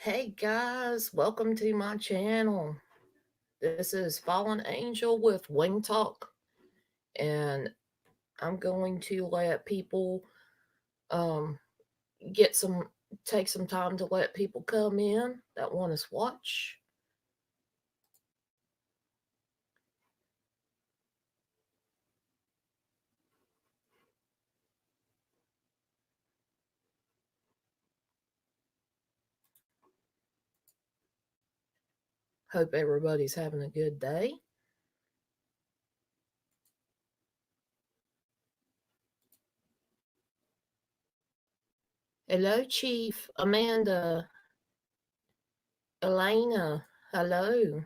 Hey guys, welcome to my channel. This is Fallen Angel with Wing Talk, and I'm going to let people um get some take some time to let people come in that want us watch. Hope everybody's having a good day. Hello, Chief Amanda, Elena. Hello.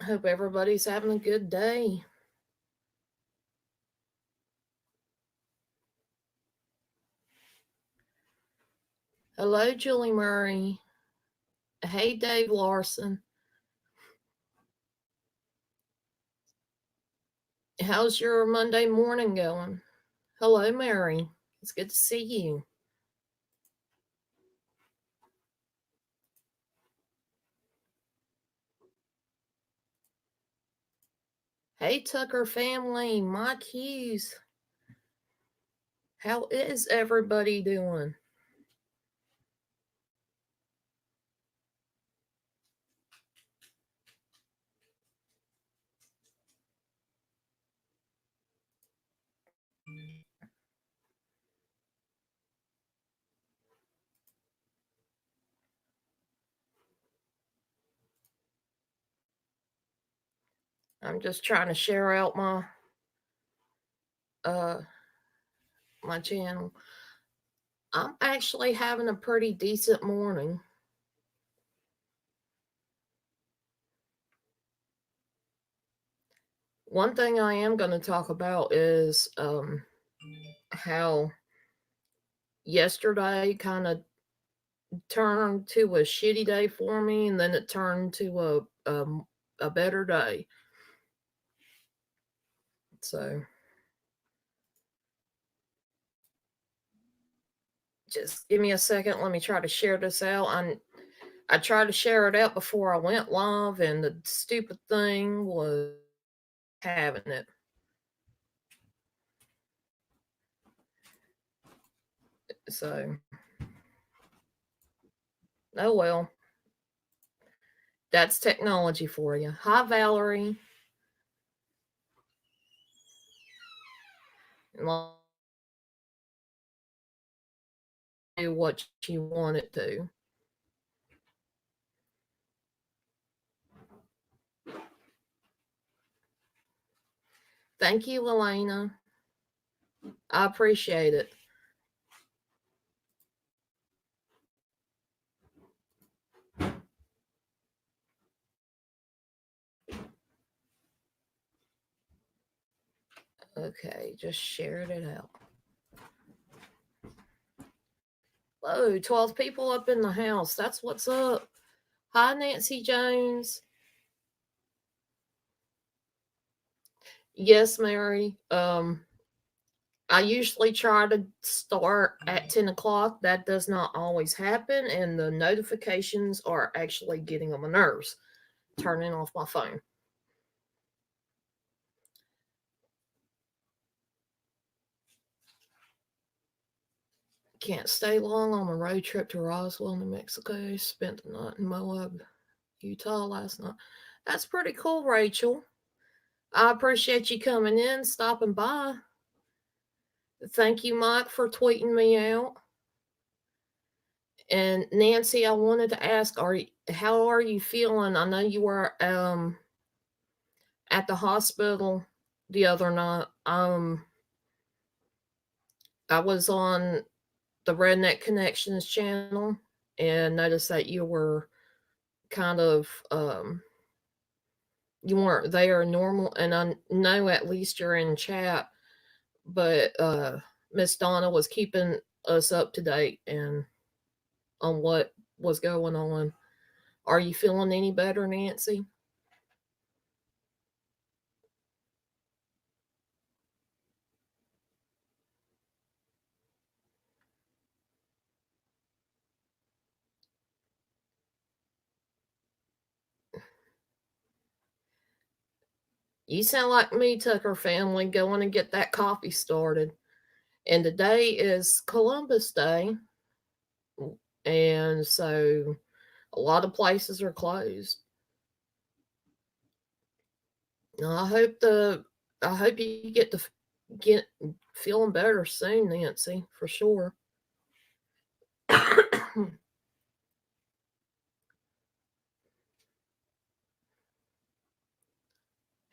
Hope everybody's having a good day. Hello, Julie Murray. Hey, Dave Larson. How's your Monday morning going? Hello, Mary. It's good to see you. Hey, Tucker family, Mike Hughes. How is everybody doing? I'm just trying to share out uh my channel. I'm actually having a pretty decent morning. One thing I am going to talk about is how yesterday kind of turned to a shitty day for me, and then it turned to a better day. So just give me a second. Let me try to share this out. I tried to share it out before I went live, and the stupid thing was having it. So, oh well. That's technology for you. Hi, Valerie. Do what you want it to. Thank you, Elena. I appreciate it. Okay, just shared it out. Whoa, 12 people up in the house. That's what's up. Hi, Nancy Jones. Yes, Mary. I usually try to start at 10 o'clock. That does not always happen, and the notifications are actually getting on my nerves. Turning off my phone. Can't stay long on a road trip to Roswell, New Mexico. Spent the night in Moab, Utah last night. That's pretty cool, Rachel. I appreciate you coming in, stopping by. Thank you, Mike, for tweeting me out. And Nancy, I wanted to ask, how are you feeling? I know you were at the hospital the other night. I was on the Redneck Connections channel and noticed that you were kind of you weren't there normal, and I know at least you're in chat, but Miss Donna was keeping us up to date and on what was going on. Are you feeling any better, Nancy? You sound like me, Tucker family, going to get that coffee started. And today is Columbus Day, and so a lot of places are closed. Now, I hope you get feeling better soon, Nancy, for sure.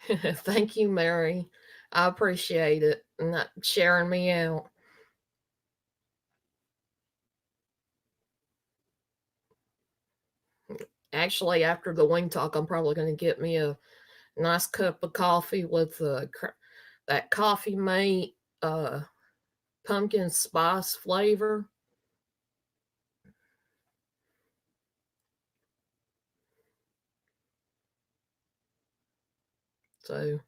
Thank you, Mary. I appreciate it, and that sharing me out. Actually, after the wing talk, I'm probably going to get me a nice cup of coffee with that Coffee Mate uh, pumpkin spice flavor. So,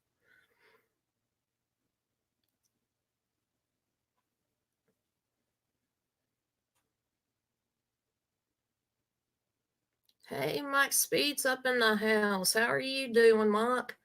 hey, Mike Speed's up in the house. How are you doing, Mike?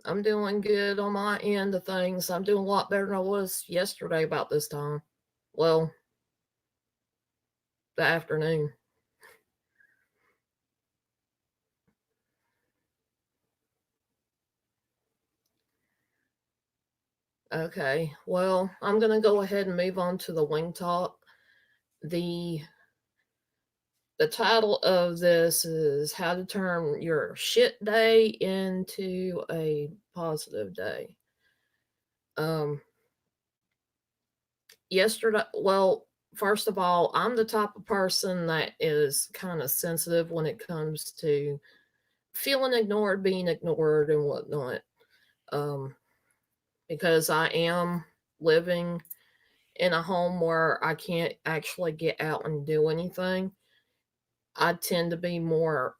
I'm doing good on my end of things. I'm doing a lot better than I was yesterday about this time. Well, the afternoon. Okay, well, I'm going to go ahead and move on to the wing talk. The the title of this is how to turn your shit day into a positive day. Um yesterday, well, first of all, I'm the type of person that is kind of sensitive when it comes to feeling ignored, being ignored and whatnot. Um because I am living in a home where I can't actually get out and do anything. I tend to be more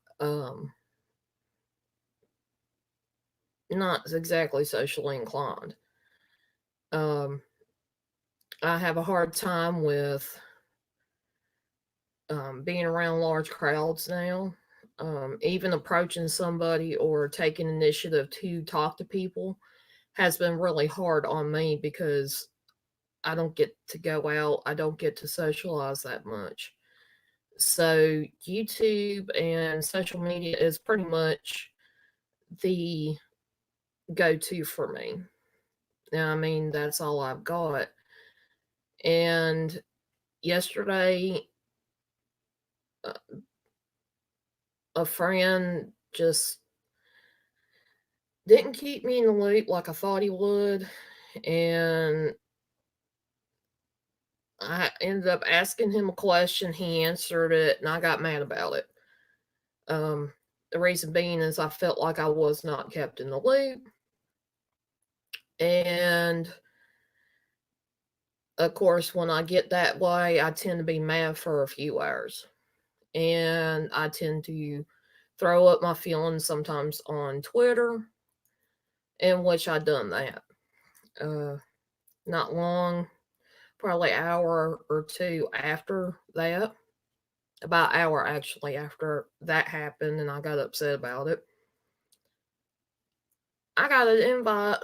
not exactly socially inclined. Um, I have a hard time with being around large crowds now. Even approaching somebody or taking initiative to talk to people has been really hard on me because I don't get to go out. I don't get to socialize that much. So, YouTube and social media is pretty much the go to for me. Now, I mean, that's all I've got. And yesterday, uh, a friend just didn't keep me in the loop like I thought he would. And I ended up asking him a question. He answered it, and I got mad about it. The reason being is I felt like I was not kept in the loop. And of course, when I get that way, I tend to be mad for a few hours. And I tend to throw up my feelings sometimes on Twitter, in which I done that. Uh, Not long, probably an hour or two after that, about an hour actually after that happened, and I got upset about it. I got an invite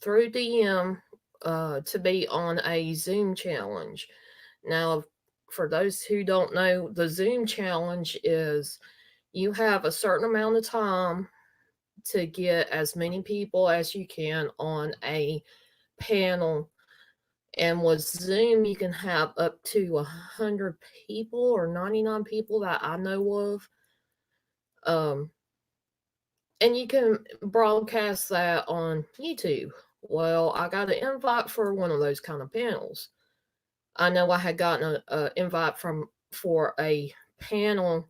through DM to be on a Zoom challenge. Now, for those who don't know, the Zoom challenge is you have a certain amount of time to get as many people as you can on a panel. And with Zoom, you can have up to 100 people or 99 people that I know of. Um, and you can broadcast that on YouTube. Well, I got an invite for one of those kind of panels. I know I had gotten an invite for a panel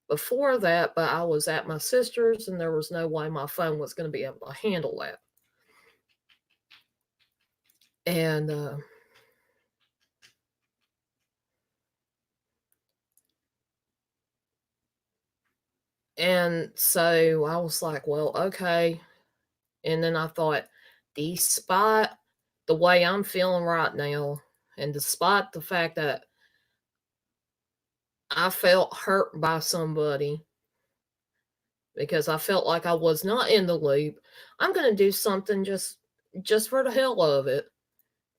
before that, but I was at my sister's and there was no way my phone was going to be able to handle that. And And so I was like, well, okay. And then I thought, despite the way I'm feeling right now, and despite the fact that I felt hurt by somebody because I felt like I was not in the loop, I'm going to do something just for the hell of it.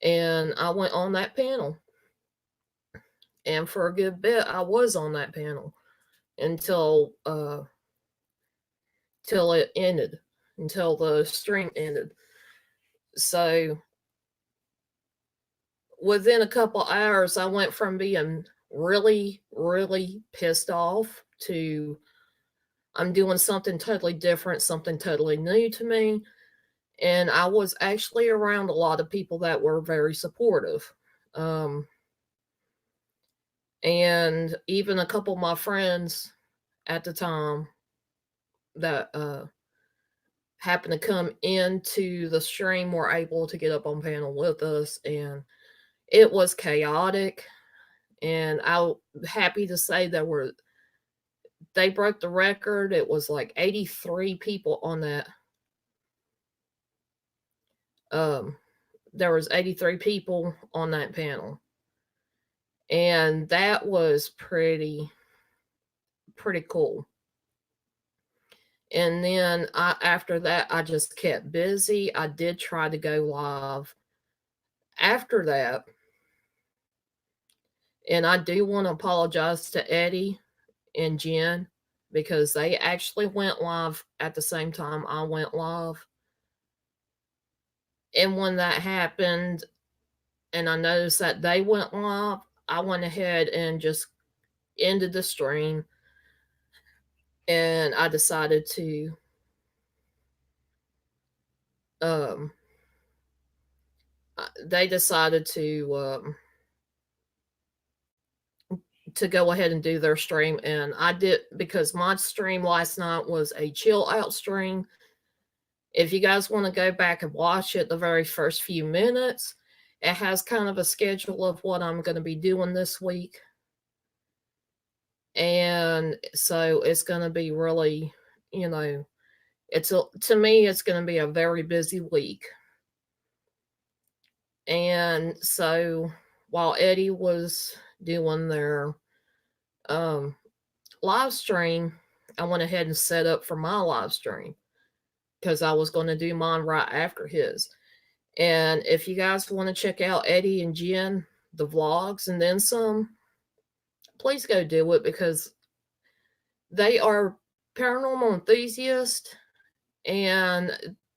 And I went on that panel. And for a good bit I was on that panel until till it ended, until the stream ended. So within a couple hours, I went from being really, really pissed off to I'm doing something totally different, something totally new to me. And I was actually around a lot of people that were very supportive. Um, and even a couple of my friends at the time that happened to come into the stream were able to get up on panel with us. And it was chaotic. And I'm happy to say they broke the record. It was like 83 people on that. There was 83 people on that panel. And that was pretty cool. And then after that, I just kept busy. I did try to go live after that. And I do want to apologize to Eddie and Jen because they actually went live at the same time I went live. And when that happened, and I noticed that they went live, I went ahead and just ended the stream. And I decided to they decided to go ahead and do their stream, and I did because my stream last night was a chill out stream. If you guys want to go back and watch it, the very first few minutes, it has kind of a schedule of what I'm going to be doing this week. And so it's going to be really, to me, it's going to be a very busy week. And so while Eddie was doing their live stream, I went ahead and set up for my live stream because I was going to do mine right after his. And if you guys want to check out Eddie and Jen, the vlogs, and then some, please go do it because they are paranormal enthusiasts and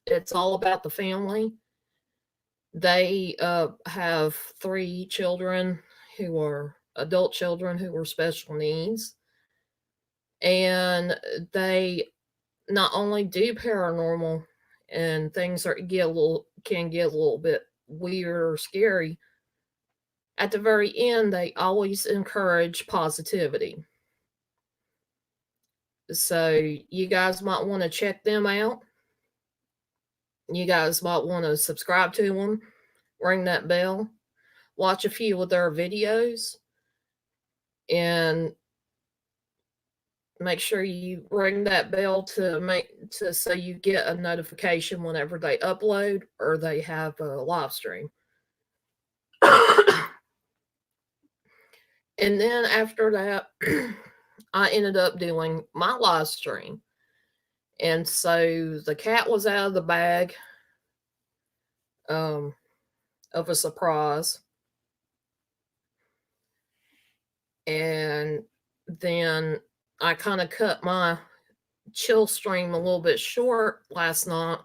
it's all about the family. They have 3 children who are adult children who are special needs. And they not only do paranormal and things can get a little bit weird or scary, at the very end they always encourage positivity. So you guys might want to check them out. You guys might want to subscribe to them, ring that bell, watch a few of their videos, and make sure you ring that bell so you get a notification whenever they upload or they have a live stream. And then after that, I ended up doing my live stream. And so the cat was out of the bag of a surprise. And then I kind of cut my chill stream a little bit short last night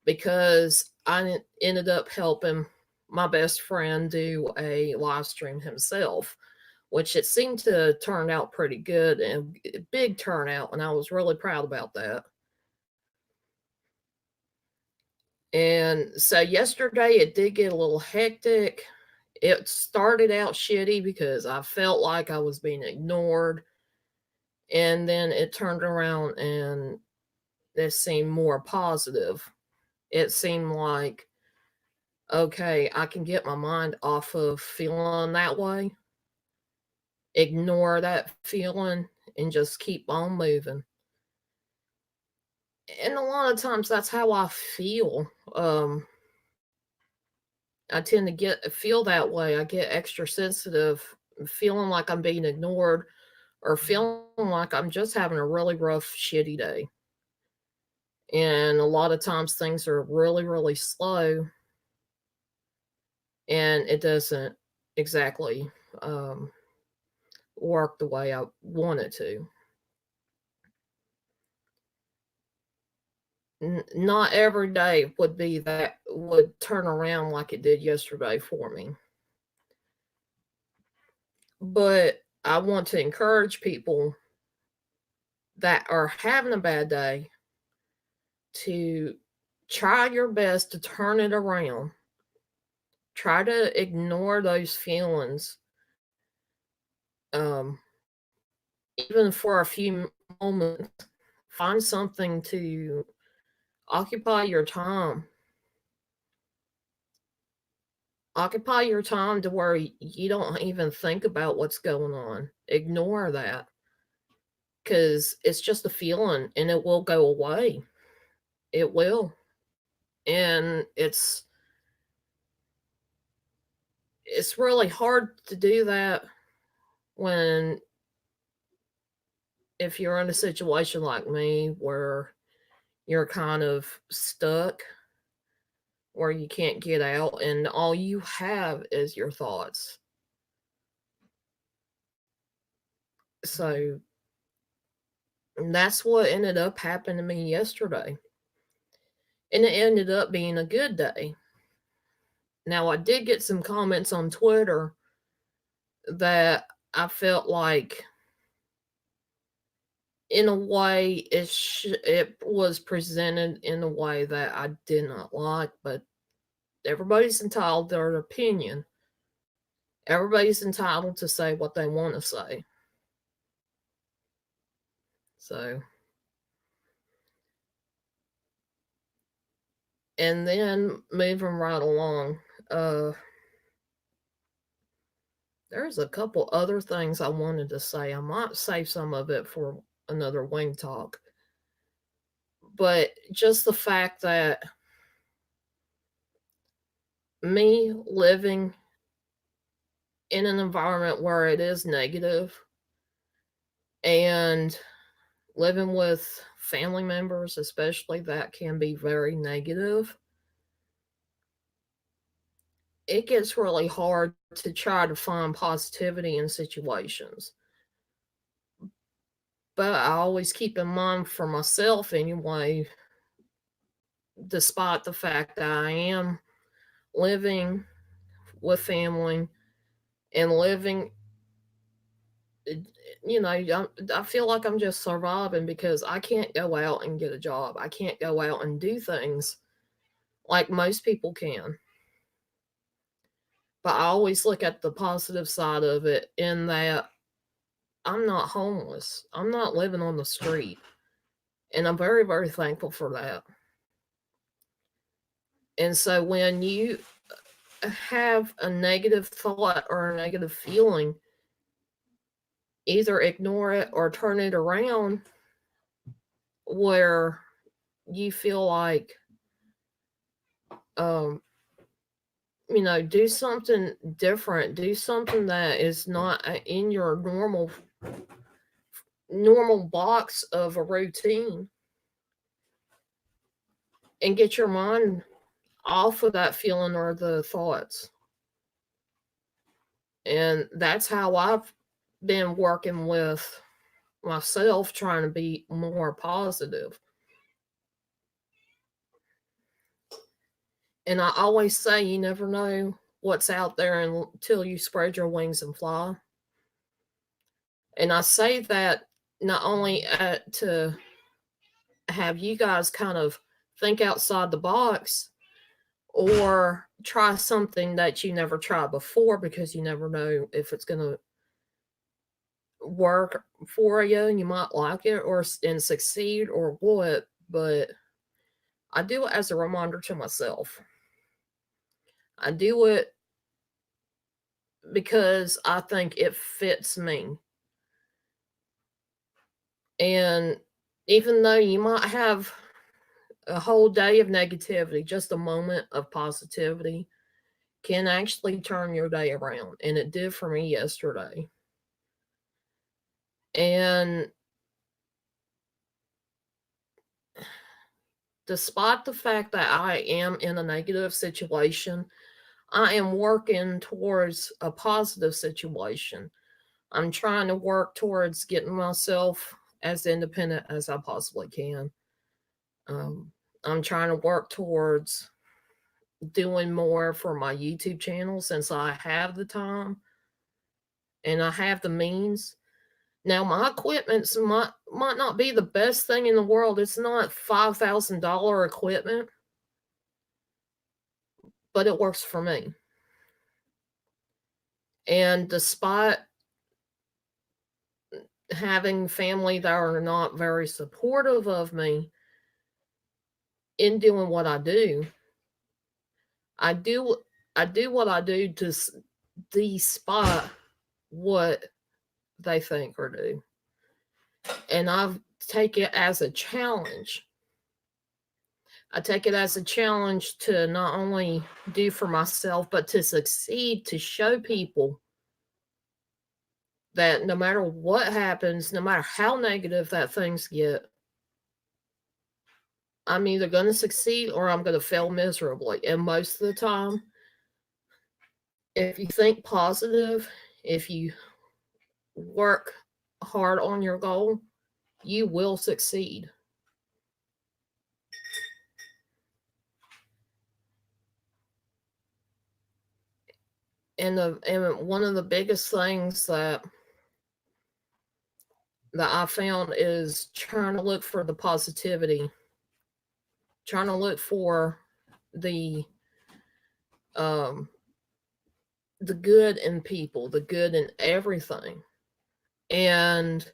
because I ended up helping my best friend do a live stream himself, which it seemed to turn out pretty good and a big turnout, and I was really proud about that. And so yesterday it did get a little hectic. It started out shitty because I felt like I was being ignored. And then it turned around and it seemed more positive. It seemed like, okay, I can get my mind off of feeling that way, ignore that feeling, and just keep on moving. And a lot of times that's how I feel. I tend to feel that way. I get extra sensitive, feeling like I'm being ignored or feeling like I'm just having a really rough, shitty day. And a lot of times things are really, really slow and it doesn't exactly um, work the way I want it to. Not every day would turn around like it did yesterday for me. But I want to encourage people that are having a bad day to try your best to turn it around. Try to ignore those feelings, um, even for a few moments. Find something to occupy your time. Occupy your time to where you don't even think about what's going on. Ignore that because it's just a feeling and it will go away. It will. And it's really hard to do that when if you're in a situation like me where you're kind of stuck, where you can't get out and all you have is your thoughts. So that's what ended up happening to me yesterday. And it ended up being a good day. Now, I did get some comments on Twitter that I felt like, in a way, it was presented in a way that I did not like, but everybody's entitled to their opinion. Everybody's entitled to say what they want to say. So, and then moving right along, uh, there's a couple other things I wanted to say. I might save some of it for another wing talk. But just the fact that me living in an environment where it is negative and living with family members, especially, that can be very negative, it gets really hard to try to find positivity in situations. But I always keep in mind for myself, anyway, despite the fact that I am living with family and living, I feel like I'm just surviving because I can't go out and get a job. I can't go out and do things like most people can. But I always look at the positive side of it in that I'm not homeless. I'm not living on the street. And I'm very, very thankful for that. And so when you have a negative thought or a negative feeling, either ignore it or turn it around where you feel like, um, do something different. Do something that is not in your normal box of a routine, and get your mind off of that feeling or the thoughts. And that's how I've been working with myself, trying to be more positive. And I always say you never know what's out there until you spread your wings and fly. And I say that not only to have you guys kind of think outside the box or try something that you never tried before, because you never know if it's going to work for you and you might like it and succeed or what. But I do it as a reminder to myself. I do it because I think it fits me. And even though you might have A whole day of negativity, just a moment of positivity, can actually turn your day around. And it did for me yesterday. And despite the fact that I am in a negative situation, I am working towards a positive situation. I'm trying to work towards getting myself as independent as I possibly can. Um, I'm trying to work towards doing more for my YouTube channel since I have the time and I have the means. Now my equipment might not be the best thing in the world. It's not $5,000 equipment, but it works for me. And despite having family that are not very supportive of me in doing what I do, I do I do what I do to despite what they think or do. And I take it as a challenge. I take it as a challenge to not only do for myself, but to succeed, to show people that no matter what happens, no matter how negative that things get, I'm either going to succeed or I'm going to fail miserably. And most of the time, if you think positive, if you work hard on your goal, you will succeed. And one of the biggest things that I found is trying to look for the positivity, trying to look for the um the good in people, the good in everything. And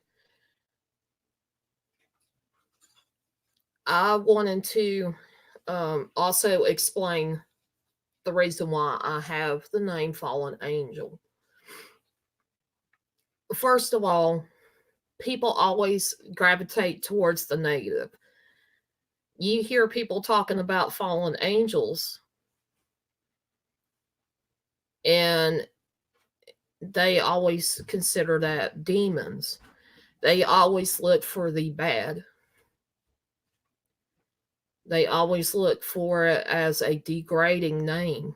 I wanted to also explain the reason why I have the name Fallen Angel. First of all, people always gravitate towards the negative. You hear people talking about fallen angels, and they always consider that demons. They always look for the bad. They always look for it as a degrading name.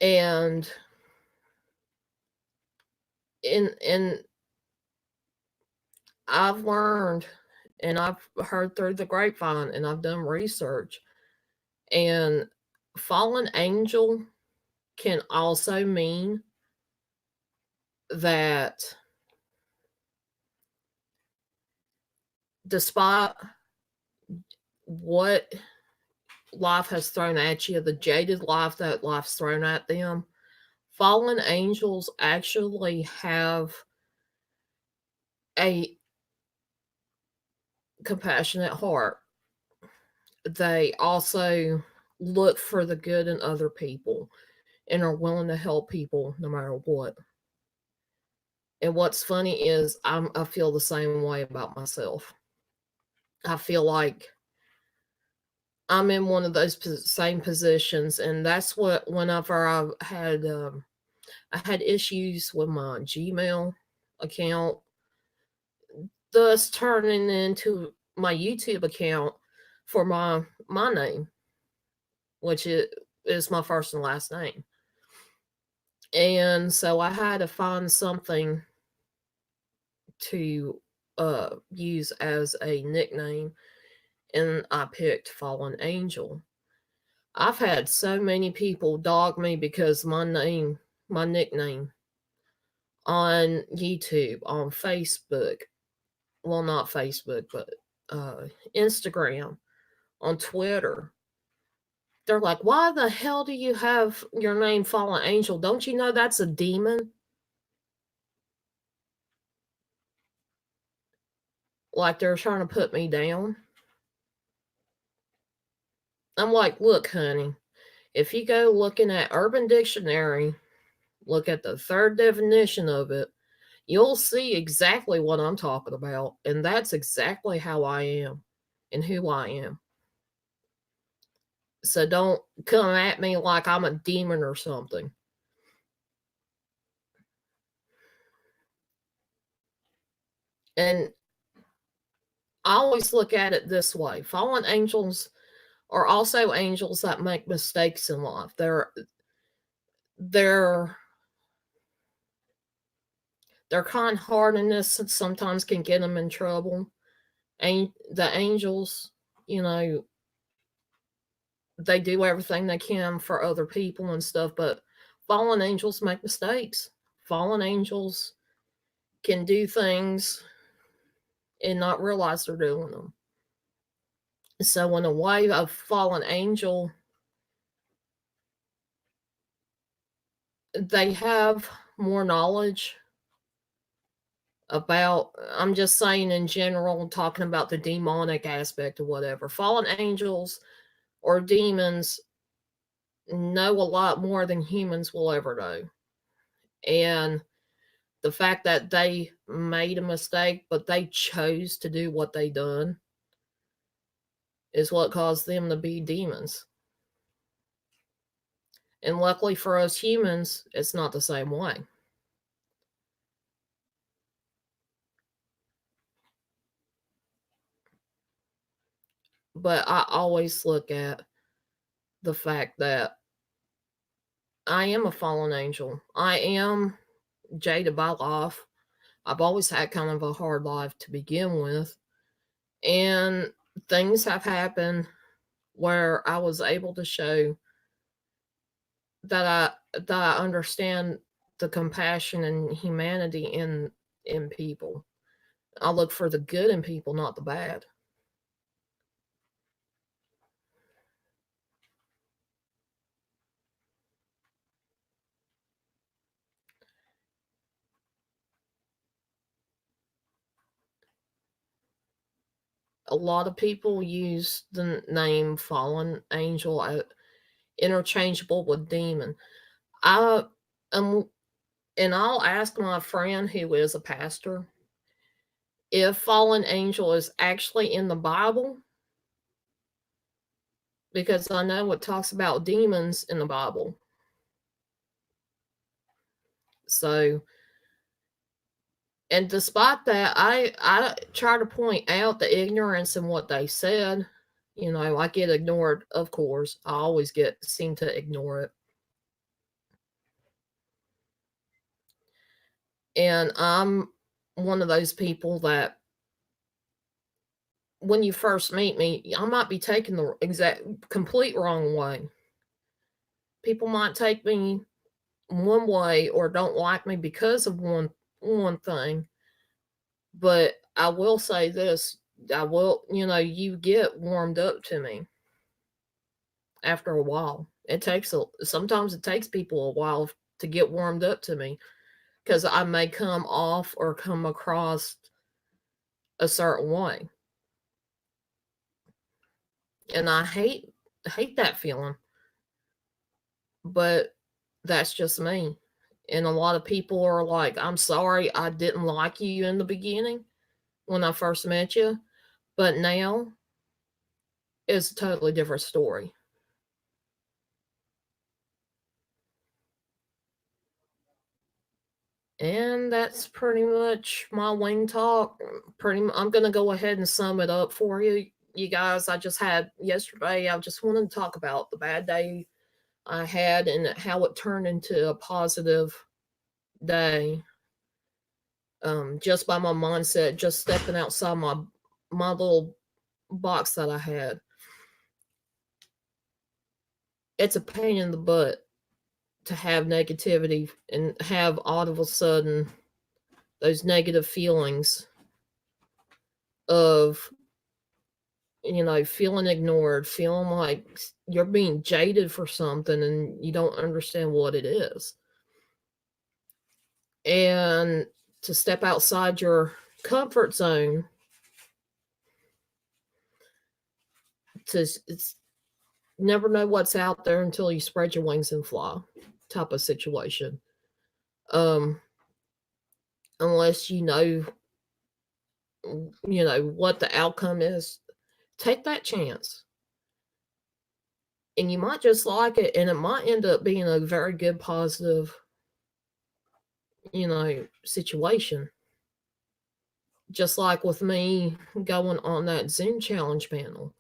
And in I've learned and I've heard through the grapevine and I've done research, and fallen angel can also mean that despite what life has thrown at you, the jaded life that life's thrown at them, fallen angels actually have a compassionate heart. They also look for the good in other people and are willing to help people no matter what. And what's funny is I feel the same way about myself. I feel like I'm in one of those same positions, and that's what whenever I had issues with my Gmail account, thus turning into my YouTube account for my name, which is my first and last name. And so I had to find something to use as a nickname, and I picked Fallen Angel. I've had so many people dog me because my nickname on YouTube, on Facebook, well, not Facebook, but Instagram, on Twitter. They're like, why the hell do you have your name Fallen Angel? Don't you know that's a demon? Like they're trying to put me down. I'm like, look, honey, if you go looking at Urban Dictionary, look at the third definition of it, you'll see exactly what I'm talking about. And that's exactly how I am and who I am. So don't come at me like I'm a demon or something. And I always look at it this way: fallen angels are also angels that make mistakes in life. Their kind-heartedness sometimes can get them in trouble. And the angels, you know, they do everything they can for other people and stuff, but fallen angels make mistakes. Fallen angels can do things and not realize they're doing them. So, in a way, a fallen angel, they have more knowledge about, I'm just saying in general, talking about the demonic aspect of whatever. Fallen angels or demons know a lot more than humans will ever know. And the fact that they made a mistake, but they chose to do what they done, is what caused them to be demons. And luckily for us humans, it's not the same way. But I always look at the fact that I am a fallen angel. I am jaded by life. I've always had kind of a hard life to begin with. And things have happened where I was able to show that I understand the compassion and humanity in people. I look for the good in people, not the bad. A lot of people use the name fallen angel interchangeable with demon. I um and I'll ask my friend who is a pastor if fallen angel is actually in the Bible, because I know it talks about demons in the Bible. So, and despite that, I try to point out the ignorance in what they said. You know, I get ignored, of course. I always seem to ignore it. And I'm one of those people that when you first meet me, I might be taken the exact complete wrong way. People might take me one way or don't like me because of one thing. But I will say this, you get warmed up to me after a while. Sometimes it takes people a while to get warmed up to me because I may come off or come across a certain way. And I hate that feeling. But that's just me. And a lot of people are like, I'm sorry I didn't like you in the beginning when I first met you, but now it's a totally different story. And that's pretty much my wing talk. I'm gonna go ahead and sum it up for you guys. I just had yesterday. I just wanted to talk about the bad day I had and how it turned into a positive day. Just by my mindset, just stepping outside my little box that I had. It's a pain in the butt to have negativity and have all of a sudden those negative feelings of, feeling ignored, feeling like you're being jaded for something and you don't understand what it is. And to step outside your comfort zone it's never know what's out there until you spread your wings and fly type of situation. Um unless you know what the outcome is. Take that chance. And you might just like it, and it might end up being a very good, positive, situation. Just like with me going on that Zoom challenge panel.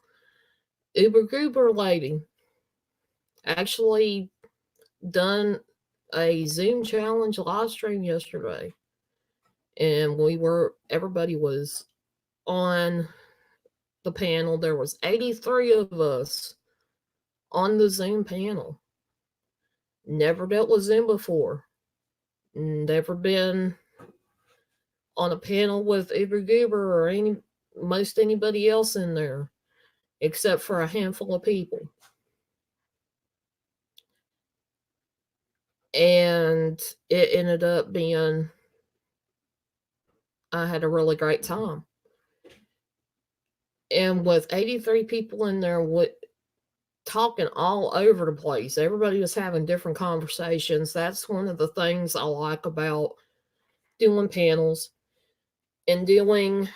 Uber Goober lady actually done a Zoom challenge live stream yesterday. And everybody was on the panel. There was 83 of us on the Zoom panel. Never dealt with Zoom before. Never been on a panel with Uber Goober or most anybody else in there, except for a handful of people. And it ended up being, I had a really great time. And with 83 people in there, talking all over the place, everybody was having different conversations. That's one of the things I like about doing panels and doing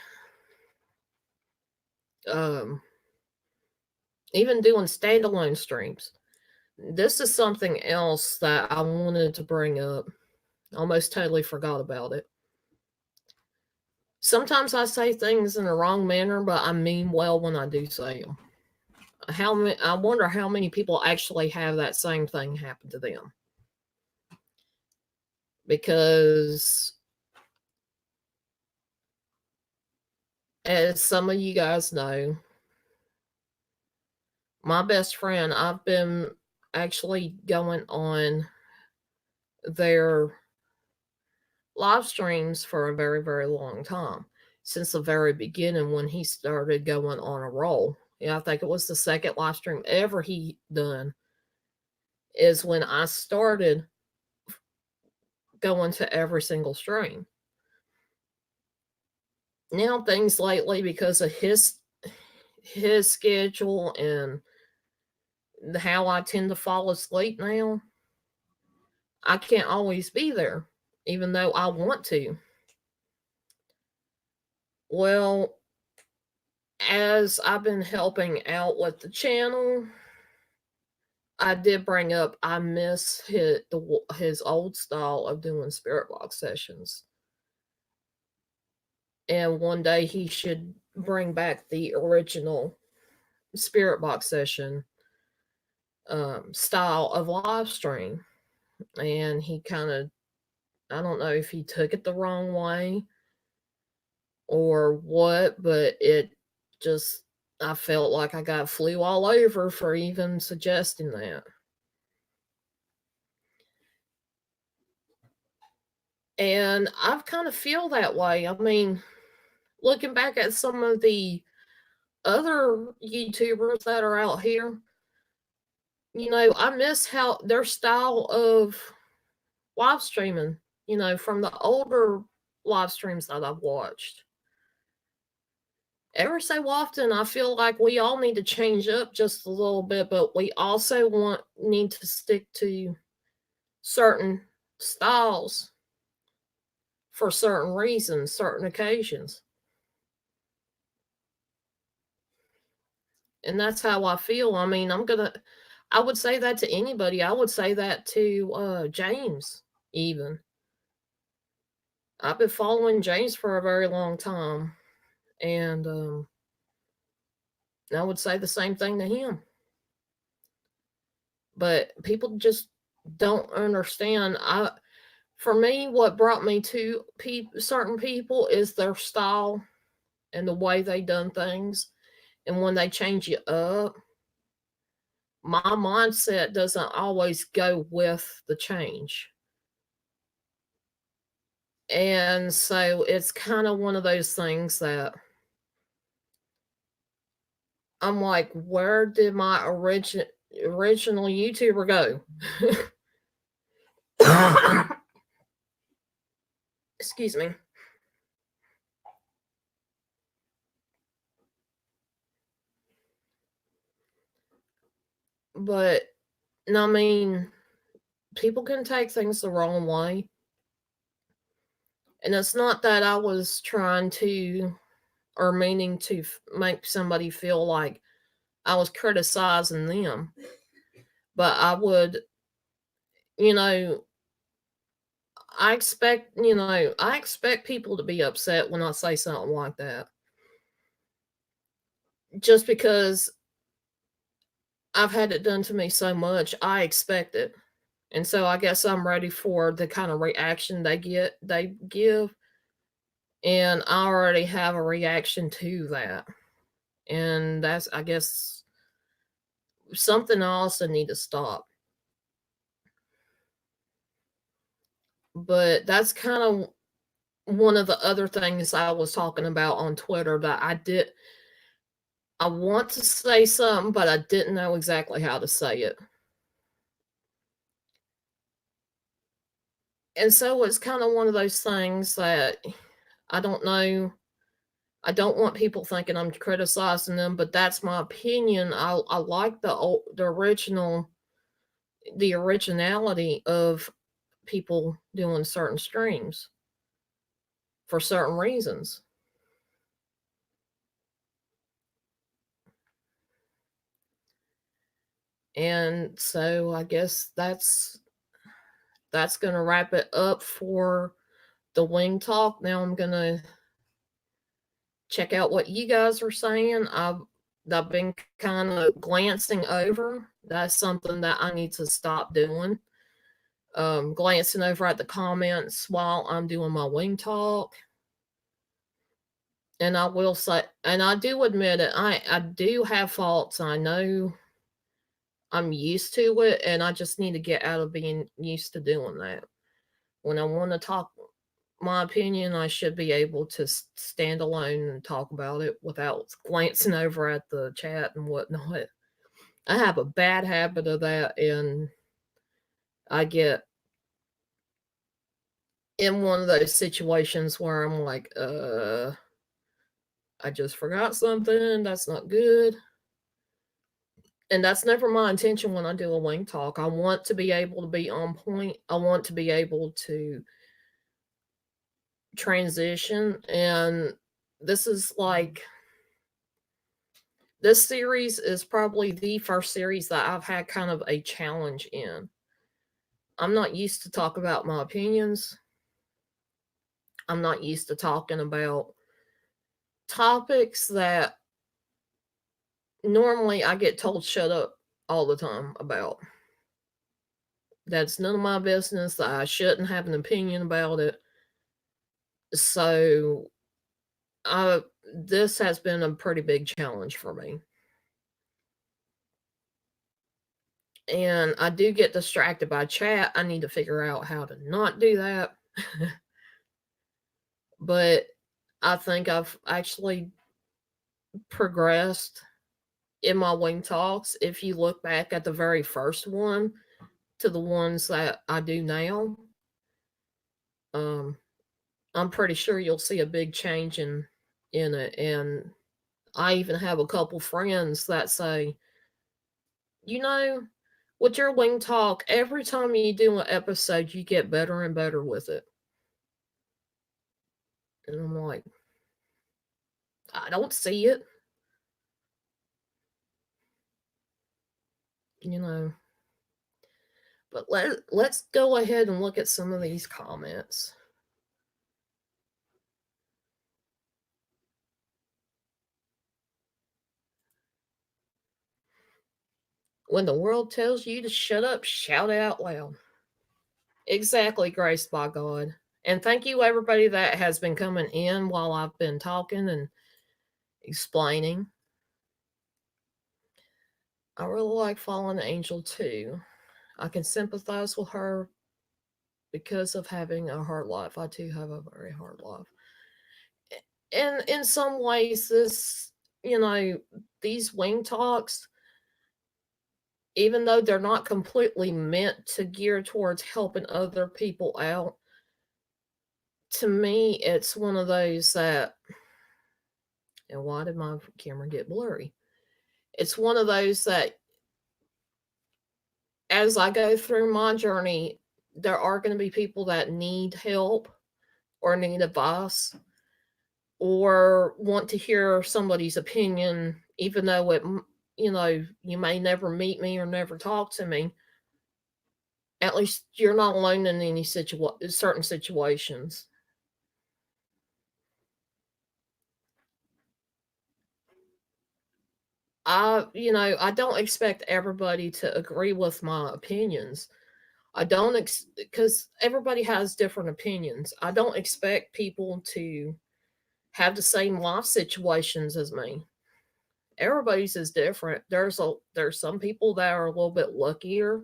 even doing standalone streams. This is something else that I wanted to bring up. Almost totally forgot about it. Sometimes I say things in the wrong manner, but I mean well when I do say them. I wonder how many people actually have that same thing happen to them. Because as some of you guys know, my best friend, I've been actually going on their live streams for a very, very long time. Since the very beginning when he started going on a roll. Yeah, I think it was the second live stream ever he done is when I started going to every single stream. Now things lately, because of his schedule and how I tend to fall asleep now, I can't always be there, even though I want to. Well, as I've been helping out with the channel, I did bring up I miss his old style of doing spirit box sessions. And one day he should bring back the original spirit box session style of live stream. And he kind of, I don't know if he took it the wrong way or what, but it just, I felt like I got flew all over for even suggesting that. And I've kind of feel that way. I mean, looking back at some of the other YouTubers that are out here, I miss how their style of live streaming, from the older live streams that I've watched. Ever so often, I feel like we all need to change up just a little bit, but we also need to stick to certain styles for certain reasons, certain occasions. And that's how I feel. I mean, I would say that to anybody. I would say that to James, even. I've been following James for a very long time. And I would say the same thing to him. But people just don't understand. For me, what brought me to certain people is their style and the way they done things. And when they change it up, my mindset doesn't always go with the change. And so it's kind of one of those things that I'm like, where did my original YouTuber go? Excuse me. But I mean, people can take things the wrong way. And it's not that I was trying to or meaning to make somebody feel like I was criticizing them, but I would, you know, I expect people to be upset when I say something like that. Just because I've had it done to me so much, I expect it. And so I guess I'm ready for the kind of reaction they give, and I already have a reaction to that. And that's, I guess, something I also need to stop. But that's kind of one of the other things I was talking about on Twitter that I want to say something, but I didn't know exactly how to say it. And so it's kind of one of those things that I don't know. I don't want people thinking I'm criticizing them, but that's my opinion. I like the originality of people doing certain streams for certain reasons. And so I guess that's going to wrap it up for the wing talk. Now I'm going to check out what you guys are saying. I've been kind of glancing over. That's something that I need to stop doing. Glancing over at the comments while I'm doing my wing talk. And I will say, and I do admit it, I do have faults. I know I'm used to it, and I just need to get out of being used to doing that. When I want to talk my opinion, I should be able to stand alone and talk about it without glancing over at the chat and whatnot. I have a bad habit of that, and I get in one of those situations where I'm like, I just forgot something. That's not good. And that's never my intention when I do a wing talk. I want to be able to be on point. I want to be able to transition. And this is like, this series is probably the first series that I've had kind of a challenge in. I'm not used to talk about my opinions. I'm not used to talking about topics that normally I get told shut up all the time about. That's none of my business. I shouldn't have an opinion about it. So, this has been a pretty big challenge for me. And I do get distracted by chat. I need to figure out how to not do that. But I think I've actually progressed in my wing talks. If you look back at the very first one to the ones that I do now, um, I'm pretty sure you'll see a big change in it. And I even have a couple friends that say, you know, with your wing talk, every time you do an episode, you get better and better with it. And I'm like, I don't see it. You know. But let's go ahead and look at some of these comments. When the world tells you to shut up, shout it out loud. Exactly, Grace by God. And thank you, everybody that has been coming in while I've been talking and explaining. I really like Fallen Angel too. I can sympathize with her because of having a hard life. I too have a very hard life. And in some ways, these wing talks, even though they're not completely meant to gear towards helping other people out, to me, it's one of those that, and why did my camera get blurry? It's one of those that, as I go through my journey, there are going to be people that need help or need advice or want to hear somebody's opinion, even though you may never meet me or never talk to me, at least you're not alone in any certain situations. I don't expect everybody to agree with my opinions. I don't, because everybody has different opinions. I don't expect people to have the same life situations as me. Everybody's is different. There's some people that are a little bit luckier,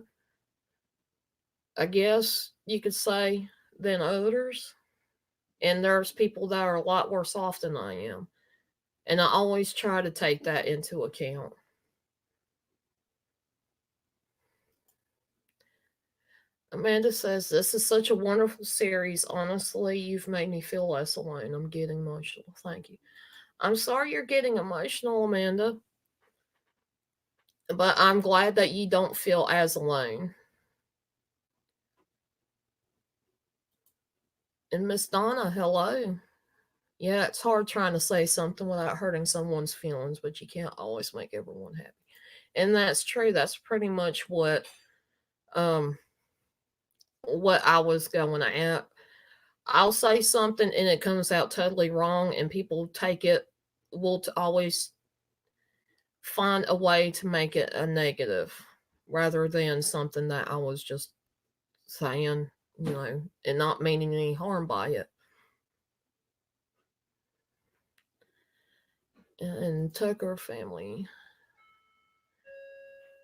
I guess you could say, than others. And there's people that are a lot worse off than I am. And I always try to take that into account. Amanda says, "This is such a wonderful series. Honestly, you've made me feel less alone." I'm getting emotional. Thank you. I'm sorry you're getting emotional, Amanda, but I'm glad that you don't feel as alone. And Miss Donna, hello. Yeah, it's hard trying to say something without hurting someone's feelings, but you can't always make everyone happy. And that's true. That's pretty much um what I was going at. I'll say something and it comes out totally wrong, and people take it will to always find a way to make it a negative rather than something that I was just saying, and not meaning any harm by it. And Tucker family,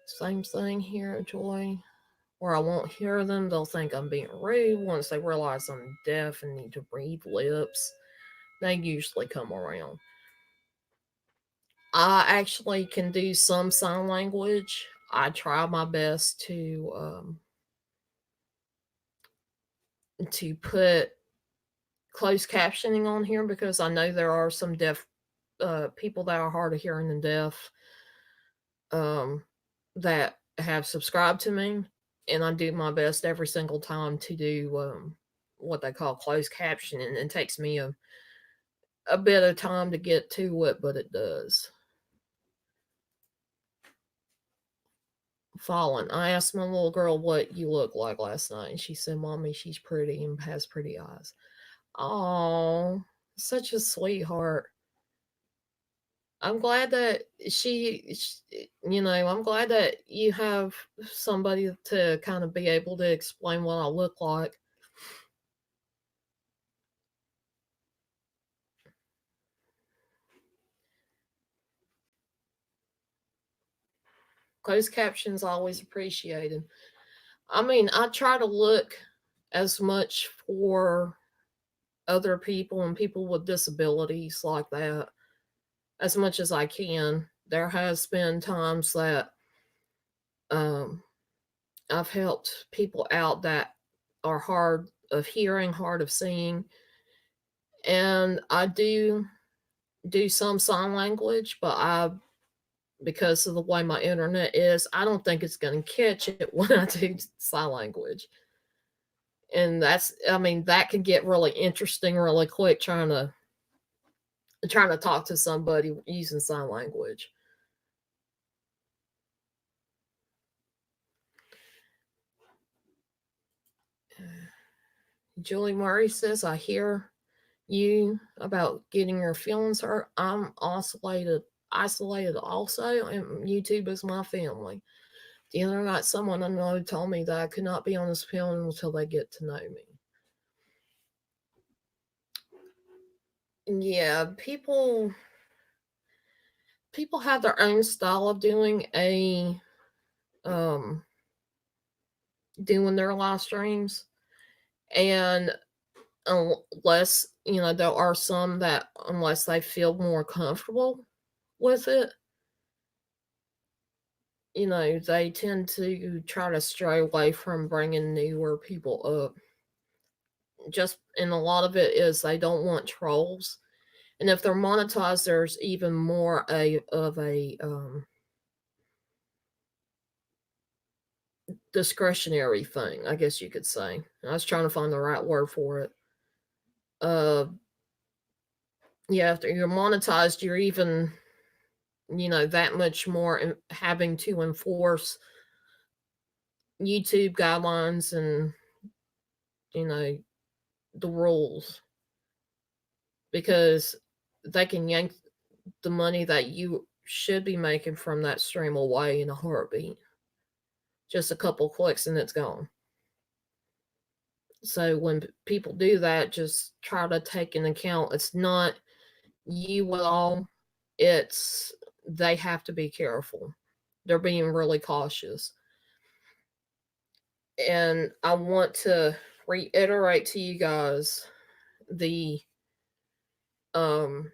same thing here, Joy. Where I won't hear them, they'll think I'm being rude. Once they realize I'm deaf and need to read lips, they usually come around. I actually can do some sign language. I try my best to put closed captioning on here because I know there are some deaf people that are hard of hearing and deaf um, that have subscribed to me, and I do my best every single time to do what they call closed captioning. It takes me a bit of time to get to it, but it does. Fallen. I asked my little girl what you look like last night, and she said, "Mommy, she's pretty and has pretty eyes." Oh, such a sweetheart. I'm glad that I'm glad that you have somebody to kind of be able to explain what I look like. Closed captions always appreciated. I mean, I try to look as much for other people and people with disabilities like that as much as I can. There has been times that um, I've helped people out that are hard of hearing, hard of seeing, and I do some sign language, but I because of the way my internet is, I don't think it's going to catch it when I do sign language. And I mean, that can get really interesting really quick trying to talk to somebody using sign language. Julie Murray says, "I hear you about getting your feelings hurt. I'm isolated also, and YouTube is my family. The other night, someone I know told me that I could not be on this feeling until they get to know me." Yeah, people have their own style of um doing their live streams, and unless there are some that unless they feel more comfortable with it, they tend to try to stray away from bringing newer people up. Just and a lot of it is they don't want trolls, and if they're monetized, there's even more of a discretionary thing, I guess you could say. I was trying to find the right word for it. uh yeah, after you're monetized, you're even, that much more having to enforce YouTube guidelines and, you know, the rules, because they can yank the money that you should be making from that stream away in a heartbeat. Just a couple clicks and it's gone. So when people do that, just try to take into account it's not you at all. It's they have to be careful. They're being really cautious. And I want to reiterate to you guys the um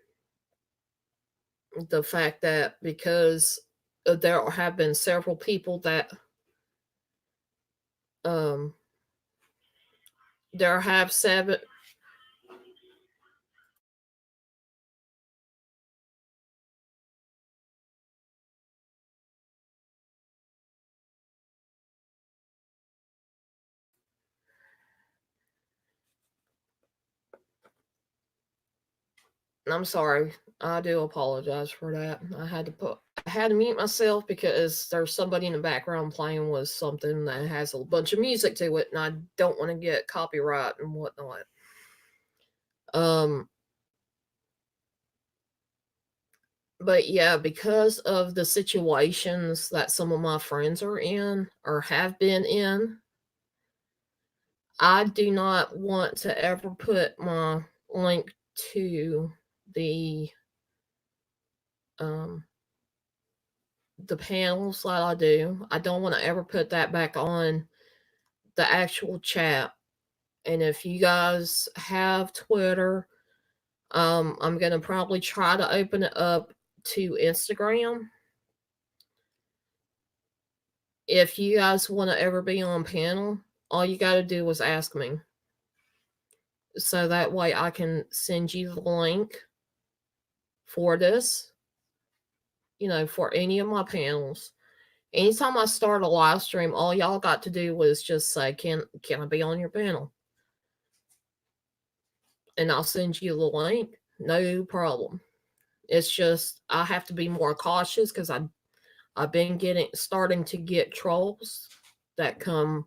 the fact that because there have been several people that um there have seven. I'm sorry. I do apologize for that. I had to mute myself because there's somebody in the background playing with something that has a bunch of music to it, and I don't want to get copyright and whatnot. Um, but yeah, because of the situations that some of my friends are in or have been in, I do not want to ever put my link to the um the panels that I do. I don't want to ever put that back on the actual chat. And if you guys have Twitter, I'm gonna probably try to open it up to Instagram. If you guys want to ever be on panel, all you got to do is ask me. So that way I can send you the link for this, for any of my panels. Anytime I start a live stream, all y'all got to do was just say, can I be on your panel? And I'll send you the link. No problem. It's just I have to be more cautious because I've been starting to get trolls that come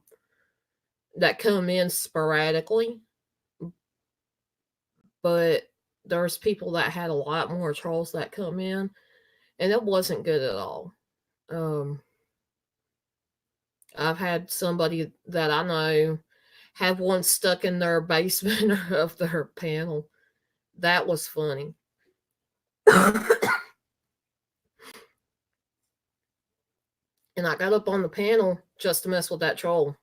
in sporadically, but there's people that had a lot more trolls that come in, and it wasn't good at all. I've had somebody that I know have one stuck in their basement of their panel. That was funny. And I got up on the panel just to mess with that troll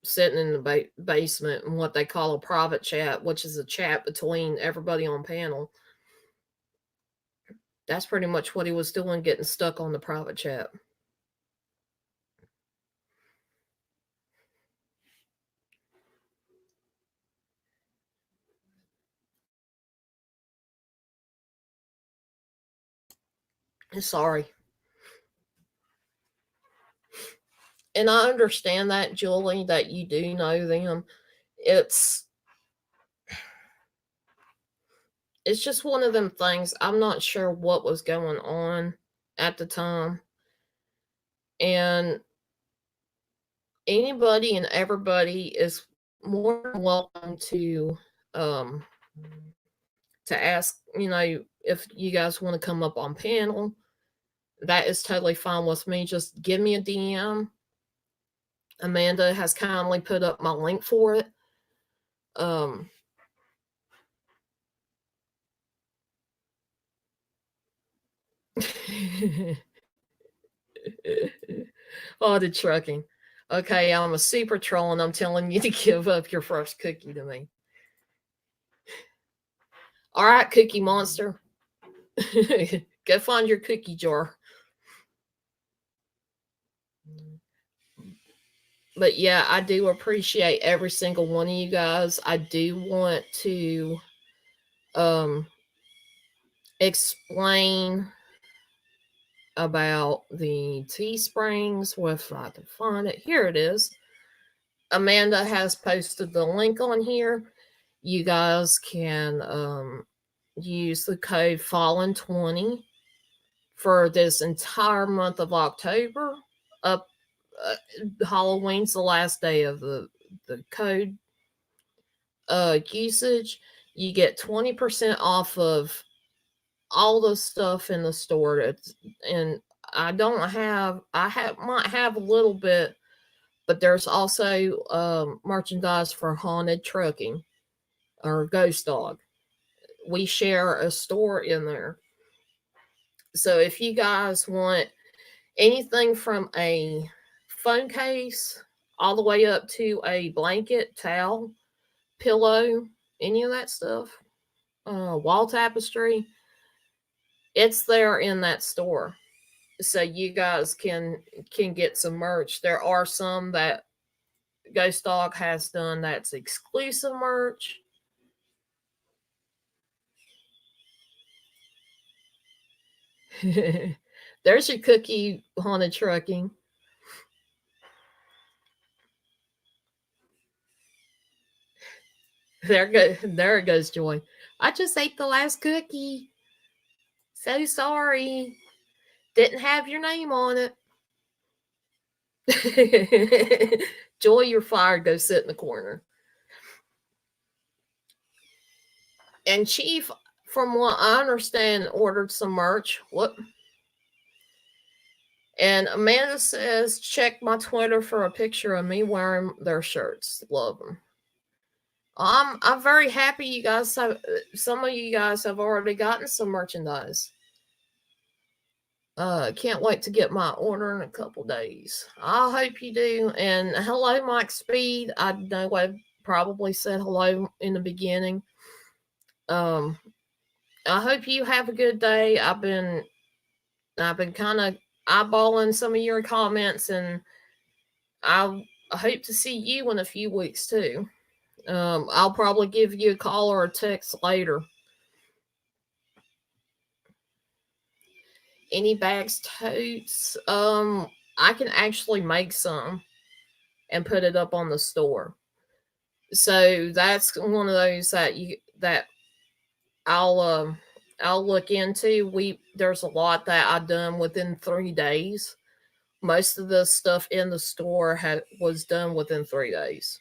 sitting in the basement in what they call a private chat, which is a chat between everybody on panel. That's pretty much what he was doing, getting stuck on the private chat. Sorry. And I understand that, Julie, that you do know them. It's just one of them things. I'm not sure what was going on at the time. And anybody and everybody is more than welcome um to ask, if you guys want to come up on panel. That is totally fine with me. Just give me a DM. Amanda has kindly put up my link for it. Um Oh, the trucking. Okay, I'm a super troll and I'm telling you to give up your first cookie to me. All right, Cookie Monster. Go find your cookie jar. But yeah, I do appreciate every single one of you guys. I do want to explain about the Teesprings, if I can find it. Here it is. Amanda has posted the link on here. you guys can use the code Fallen20 for this entire month of October. Up Halloween's the last day of the code usage. You get 20% off of all the stuff in the store. And I might have a little bit, but there's also merchandise for Haunted Trucking or Ghost Dog. We share a store in there. So if you guys want anything from a phone case all the way up to a blanket, towel, pillow, any of that stuff, wall tapestry, it's there in that store. So you guys can get some merch. There are some that Ghost Dog has done that's exclusive merch. There's your cookie, Haunted Trucking. There it goes, Joy. I just ate the last cookie. So sorry. Didn't have your name on it. Joy, you're fired. Go sit in the corner. And Chief, from what I understand, ordered some merch. What? And Amanda says, check my Twitter for a picture of me wearing their shirts. Love them. I'm very happy you guys have. Some of you guys have already gotten some merchandise. Can't wait to get my order in a couple days. I hope you do. And hello, Mike Speed. I know I probably said hello in the beginning. I hope you have a good day. I've been kind of eyeballing some of your comments, and I hope to see you in a few weeks too. I'll probably give you a call or a text later. Any bags, totes? I can actually make some and put it up on the store. So that's one of those that I'll look into. There's a lot that I've done within 3 days. Most of the stuff in the store was done within 3 days.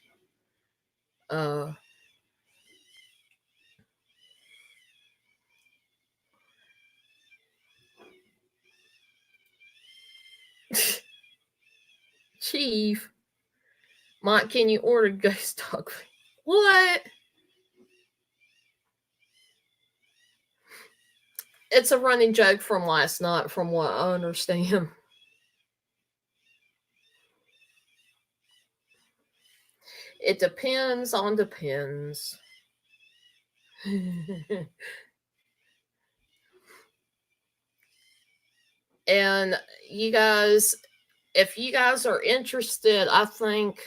Chief, Mike, can you order Ghost Dog? What? It's a running joke from last night, from what I understand. It depends on depends. And you guys, if you guys are interested, I think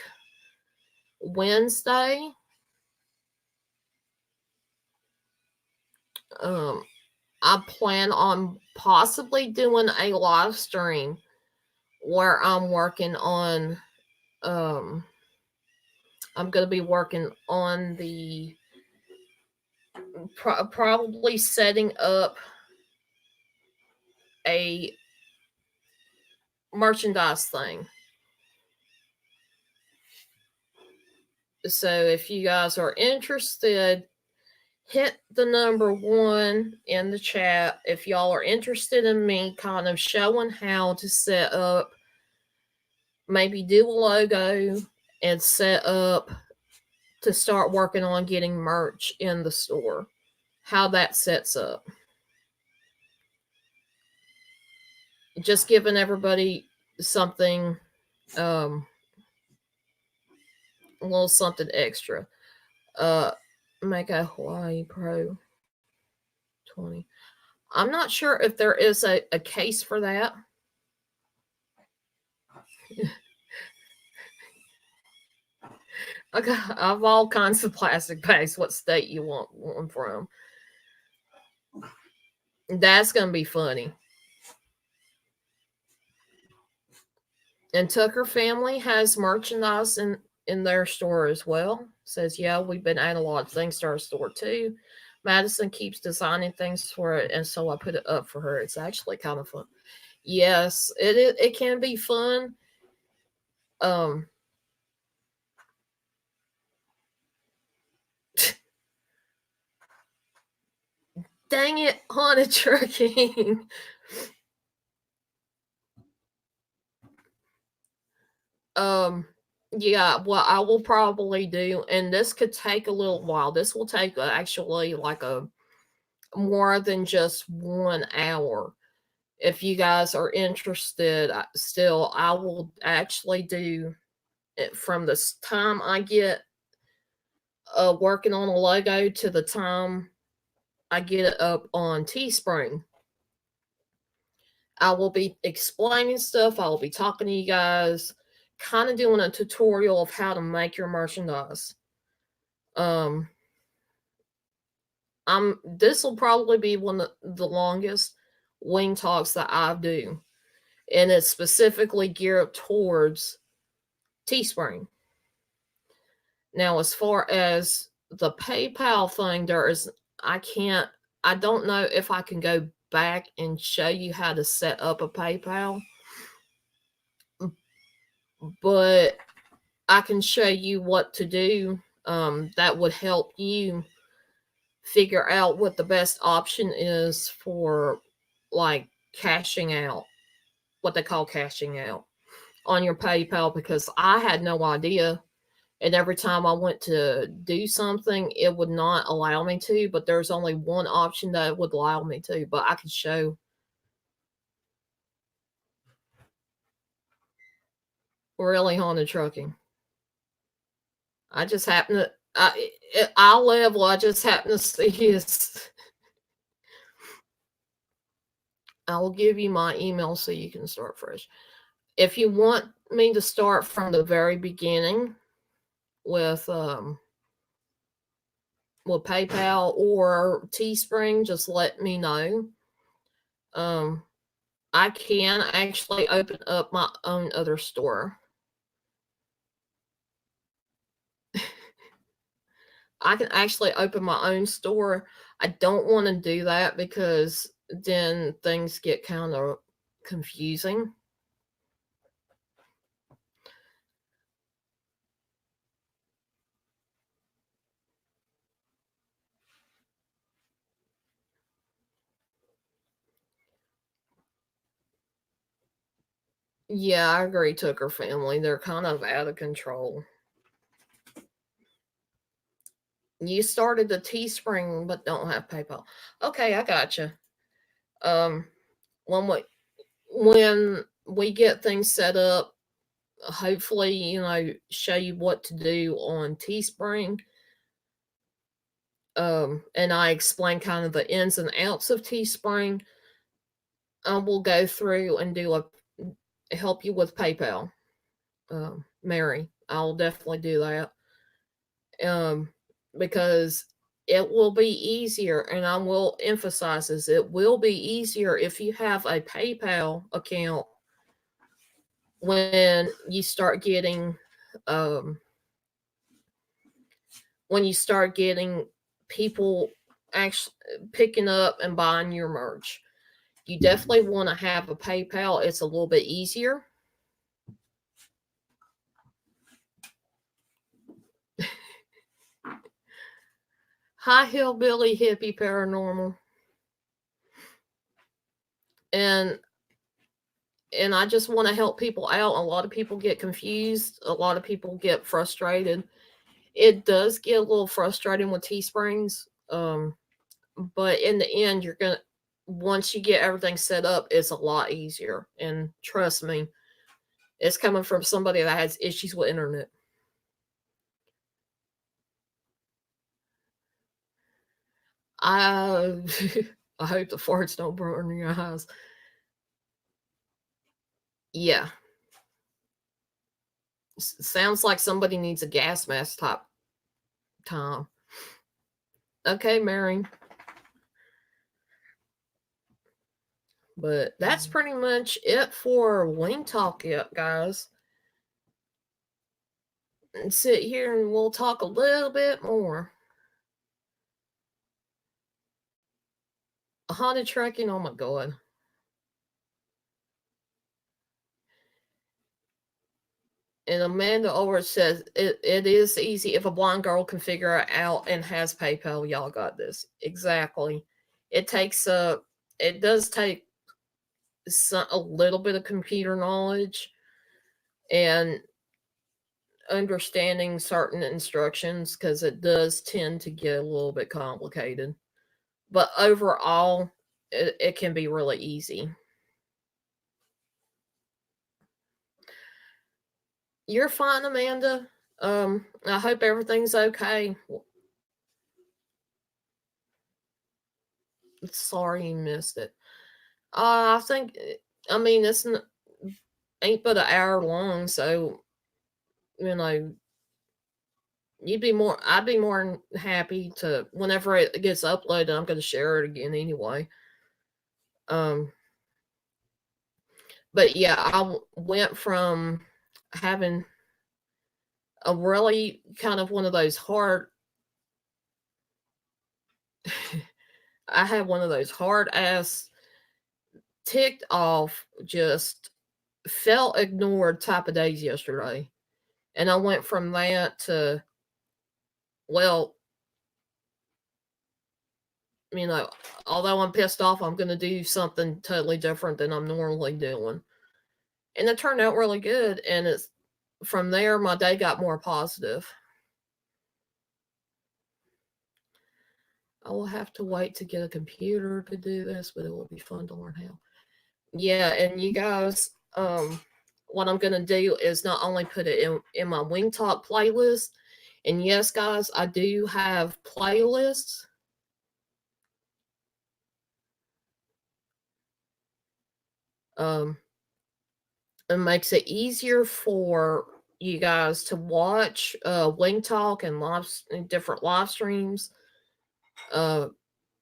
Wednesday, I plan on possibly doing a live stream where I'm working on I'm going to be working on the probably setting up a merchandise thing. So if you guys are interested, hit the number 1 in the chat if y'all are interested in me kind of showing how to set up, maybe do a logo and set up to start working on getting merch in the store, how that sets up. Just giving everybody something, a little something extra. Make a Hawaii Pro 20. I'm not sure if there is a case for that. Okay, I have all kinds of plastic bags. What state you want one from? That's gonna be funny. And Tucker Family has merchandise in their store as well. Says, yeah, we've been adding a lot of things to our store too. Madison keeps designing things for it, and so I put it up for her. It's actually kind of fun. Yes, it can be fun. Um, dang it, haunted trucking. um, yeah, what I will probably do, and this could take a little while. This will take actually like a more than just 1 hour. If you guys are interested, still, I will actually do it from the time I get working on a logo to the time I get it up on Teespring. I will be explaining stuff. I will be talking to you guys, kind of doing a tutorial of how to make your merchandise. Um, this will probably be one of the longest wing talks that I do, and it's specifically geared towards Teespring. Now, as far as the PayPal thing, I don't know if I can go back and show you how to set up a PayPal, but I can show you what to do that would help you figure out what the best option is for like cashing out, what they call cashing out on your PayPal, because I had no idea. And every time I went to do something, it would not allow me to. But there's only one option that would allow me to. But I could show. Really haunted trucking. I just happen to. Eye level, I just happen to see his. I will give you my email so you can start fresh. If you want me to start from the very beginning with PayPal or Teespring, just let me know. I can actually open up my own other store. I can actually open my own store. I don't want to do that because then things get kind of confusing. Yeah, I agree, Tucker family. They're kind of out of control. You started the Teespring but don't have PayPal. Okay, I gotcha. Um, when we get things set up, hopefully, show you what to do on Teespring. And I explain kind of the ins and outs of Teespring. I will go through and help you with PayPal. Mary, I'll definitely do that. Because it will be easier, and I will emphasize this, it will be easier if you have a PayPal account when you start getting um, people actually picking up and buying your merch. You definitely want to have a PayPal. It's a little bit easier. Hi, hillbilly hippie paranormal. And I just want to help people out. A lot of people get confused. A lot of people get frustrated. It does get a little frustrating with Teesprings. But in the end, once you get everything set up, it's a lot easier. And trust me, it's coming from somebody that has issues with internet. I I hope the farts don't burn your eyes. Yeah. Sounds like somebody needs a gas mask type time. Okay, Mary. But that's pretty much it for Wing Talk, guys. and sit here and we'll talk a little bit more. Haunted trekking, oh my god. And Amanda always says it is easy if a blind girl can figure it out and has PayPal. Y'all got this. Exactly. It takes it does take a little bit of computer knowledge and understanding certain instructions because it does tend to get a little bit complicated. But overall, it can be really easy. You're fine, Amanda. I hope everything's okay. Sorry you missed it. I think, I mean, ain't but an hour long, so you know, I'd be more than happy to whenever it gets uploaded. I'm going to share it again anyway. Um, but yeah, went from having a really kind of one of those hard. I had one of those hard ass, ticked off, just felt ignored type of days yesterday. And I went from that to, well, although I'm pissed off, I'm going to do something totally different than I'm normally doing. And it turned out really good. And it's from there, my day got more positive. I will have to wait to get a computer to do this, but it will be fun to learn how. Yeah, and you guys, what I'm gonna do is not only put it in my Wing Talk playlist, and yes, guys, I do have playlists. It makes it easier for you guys to watch Wing Talk and different live streams,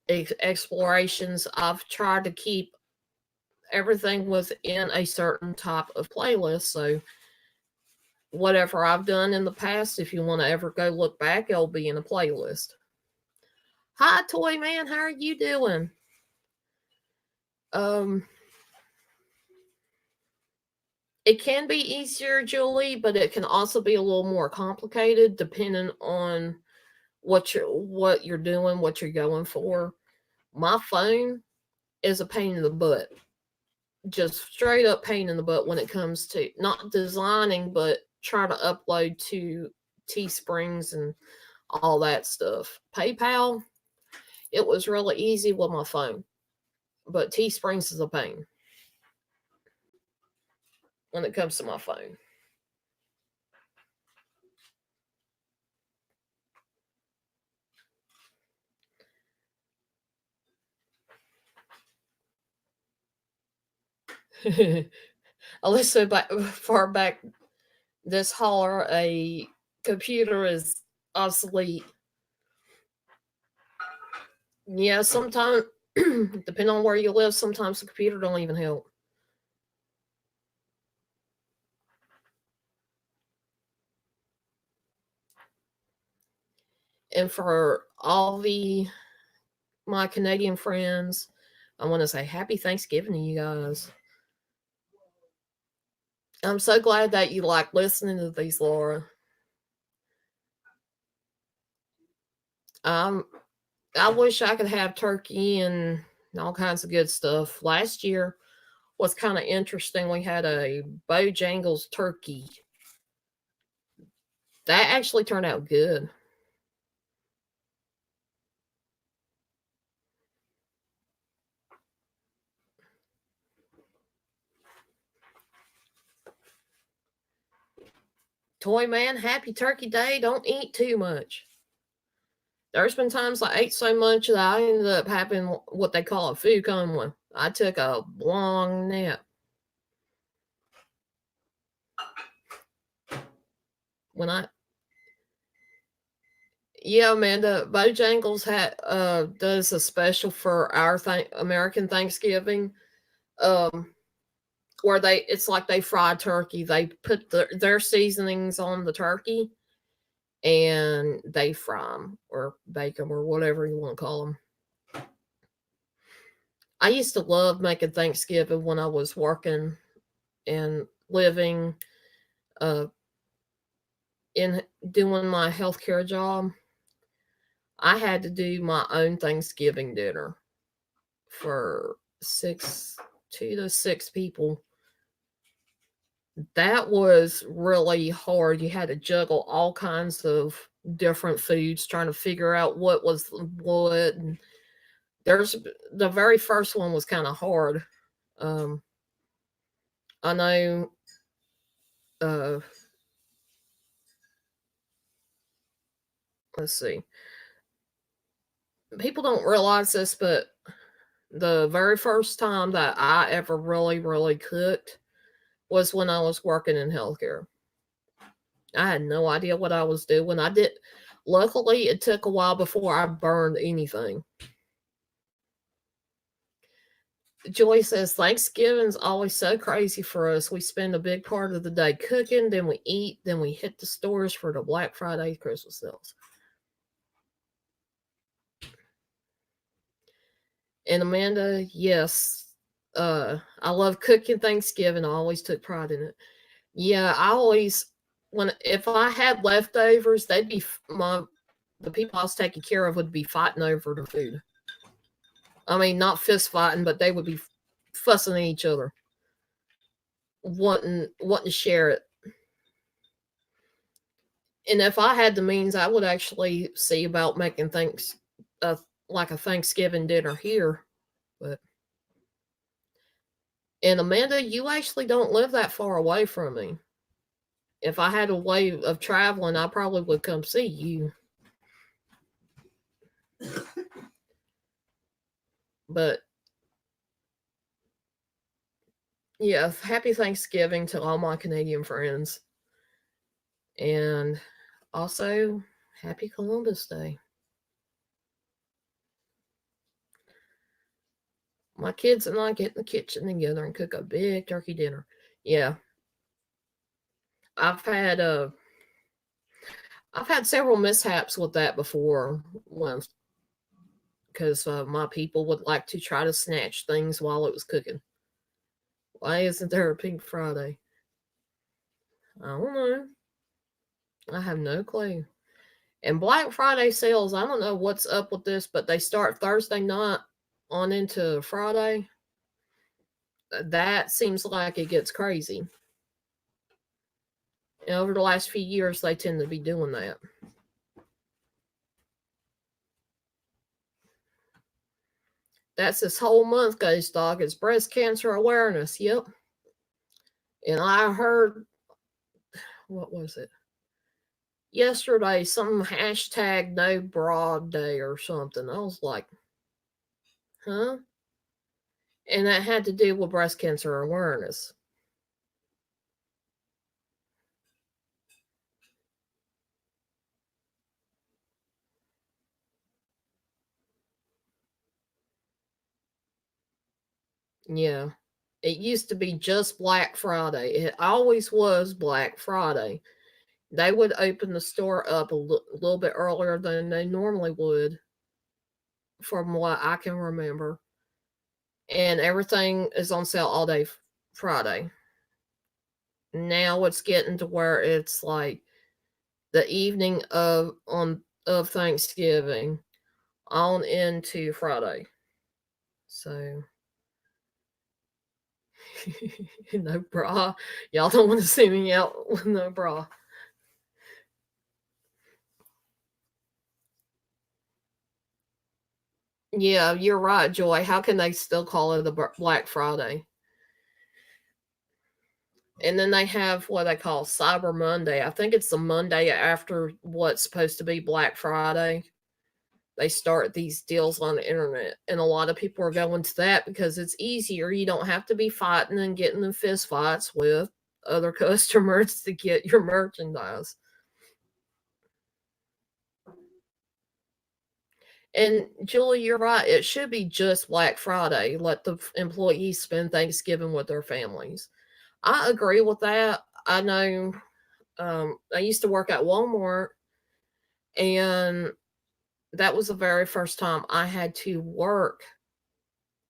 explorations. I've tried to keep everything within a certain type of playlist. So whatever I've done in the past, if you want to ever go look back, it'll be in a playlist. Hi, Toy Man. How are you doing? It can be easier, Julie, but it can also be a little more complicated depending on what you're doing, what you're going for. My phone is a pain in the butt. Just straight up pain in the butt when it comes to not designing, but try to upload to Teesprings and all that stuff. PayPal, it was really easy with my phone, but Teesprings is a pain when it comes to my phone. Also, far back this holler, a computer is obsolete. Yeah, sometimes, depending on where you live, sometimes the computer don't even help. And for all my Canadian friends, I want to say happy Thanksgiving to you guys. I'm so glad that you like listening to these, Laura. I wish I could have turkey and all kinds of good stuff. Last year was kind of interesting. We had a Bojangles turkey. That actually turned out good. Toy Man, happy turkey day. Don't eat too much. There's been times I ate so much that I ended up having what they call a food coma. I took a long nap. When I Yeah, Amanda, Bojangles does a special for our American Thanksgiving, um, where it's like they fry turkey. They put their seasonings on the turkey, and they fry them or bake them or whatever you want to call them. I used to love making Thanksgiving when I was working and living uh, in doing my healthcare job. I had to do my own Thanksgiving dinner for 2 to 6 people. That was really hard. You had to juggle all kinds of different foods, trying to figure out what was what. And there's the very first one was kind of hard. Um, I know. Uh, let's see. People don't realize this, but the very first time that I ever really cooked was when I was working in healthcare. I had no idea what I was doing. I did. Luckily, it took a while before I burned anything. Joy says Thanksgiving's always so crazy for us. We spend a big part of the day cooking, then we eat, then we hit the stores for the Black Friday Christmas sales. And Amanda, yes, I love cooking Thanksgiving. I always took pride in it. Yeah, I always when if I had leftovers, they'd be the people I was taking care of would be fighting over the food. I mean, not fist fighting, but they would be fussing at each other, wanting to share it. And if I had the means, I would actually see about making things like a Thanksgiving dinner here. But and Amanda, you actually don't live that far away from me. If I had a way of traveling, I probably would come see you. But yeah, happy Thanksgiving to all my Canadian friends. And also, happy Columbus Day. My kids and I get in the kitchen together and cook a big turkey dinner. Yeah. I've had I've had several mishaps with that before because my people would like to try to snatch things while it was cooking. Why isn't there a Pink Friday? I don't know. I have no clue. And Black Friday sales, I don't know what's up with this, but they start Thursday night on into Friday. That seems like it gets crazy. And over the last few years, they tend to be doing that. That's this whole month, Ghost Dog. It's breast cancer awareness. Yep. And I heard, what was it? Yesterday, some hashtag no bra day or something. I was like, huh? And that had to do with breast cancer awareness. Yeah. It used to be just Black Friday. It always was Black Friday. They would open the store up a little bit earlier than they normally would, from what I can remember. And everything is on sale all day Friday. Now it's getting to where it's like the evening of Thanksgiving on into Friday. So no bra. Y'all don't want to see me out with no bra. Yeah, you're right, Joy. How can they still call it a Black Friday? And then they have what they call Cyber Monday. I think it's the Monday after what's supposed to be Black Friday. They start these deals on the internet, and a lot of people are going to that because it's easier. You don't have to be fighting and getting in fist fights with other customers to get your merchandise. And Julie, you're right. It should be just Black Friday. Let the employees spend Thanksgiving with their families. I agree with that. I know I used to work at Walmart, And that was the very first time I had to work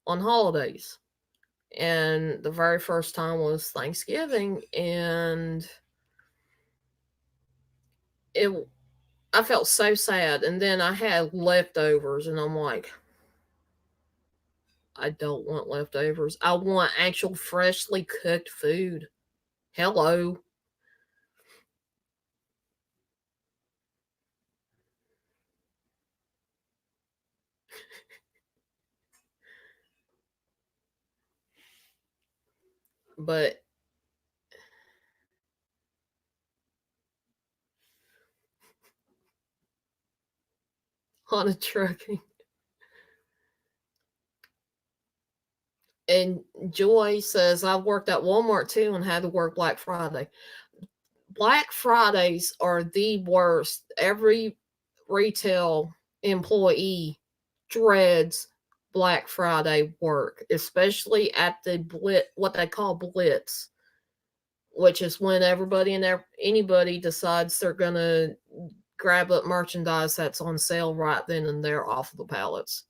on holidays. And the very first time was Thanksgiving, and it I felt so sad. And then I had leftovers, and I'm like, I don't want leftovers. I want actual freshly cooked food. Hello. But on a trucking. And Joy says, I worked at Walmart too and had to work Black Friday. Black Fridays are the worst. Every retail employee dreads Black Friday work, especially at the blitz, what they call blitz, which is when everybody and anybody decides they're gonna grab up merchandise that's on sale right then and there off of the pallets.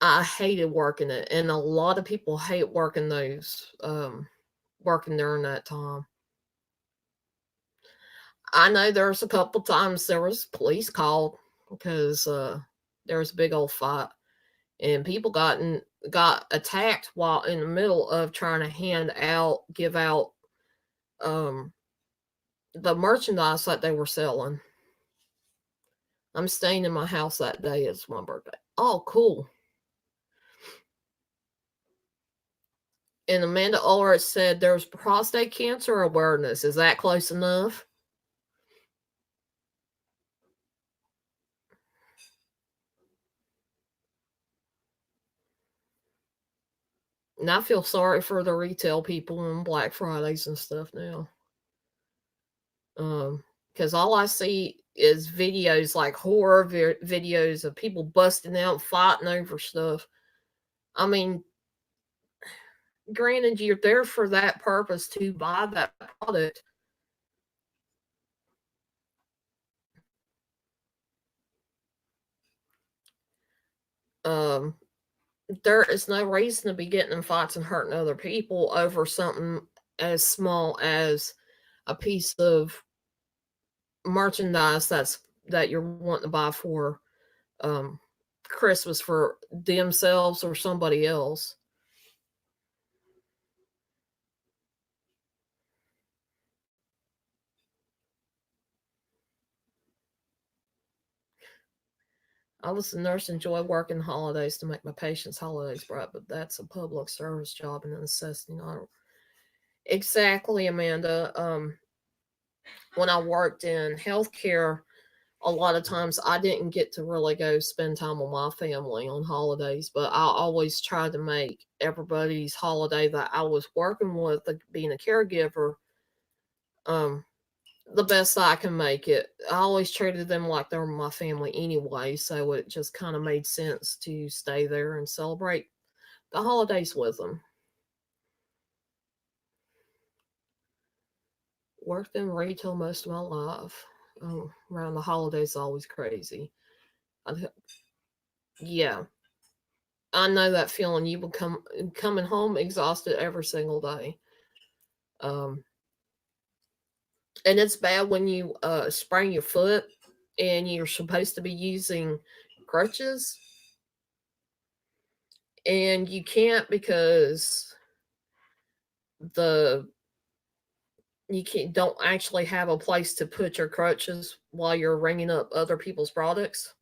I hated working it, and a lot of people hate working those, working during that time. I know there's a couple times there was police called because there was a big old fight, and people got attacked while in the middle of trying to give out um, the merchandise that they were selling. I'm staying in my house that day. It's my birthday. Oh, cool. And Amanda Ulrich said there's prostate cancer awareness. Is that close enough? And I feel sorry for the retail people on Black Fridays and stuff now. Because all I see is videos like horror videos of people busting out, fighting over stuff. I mean, granted, you're there for that purpose to buy that product. Um, there is no reason to be getting in fights and hurting other people over something as small as a piece of merchandise that you're wanting to buy for um, Christmas for themselves or somebody else. I was a nurse, enjoy working holidays to make my patients' holidays bright, but that's a public service job and a necessity. Not exactly, Amanda. When I worked in healthcare, a lot of times I didn't get to really go spend time with my family on holidays, but I always tried to make everybody's holiday that I was working with, being a caregiver, um, the best I can make it. I always treated them like they were my family anyway, so it just kind of made sense to stay there and celebrate the holidays with them. Worked in retail most of my life. Around the holidays, always crazy. I, yeah, I know that feeling. You will coming home exhausted every single day. Um, and it's bad when you sprain your foot and you're supposed to be using crutches and you can't because the you can't don't actually have a place to put your crutches while you're ringing up other people's products.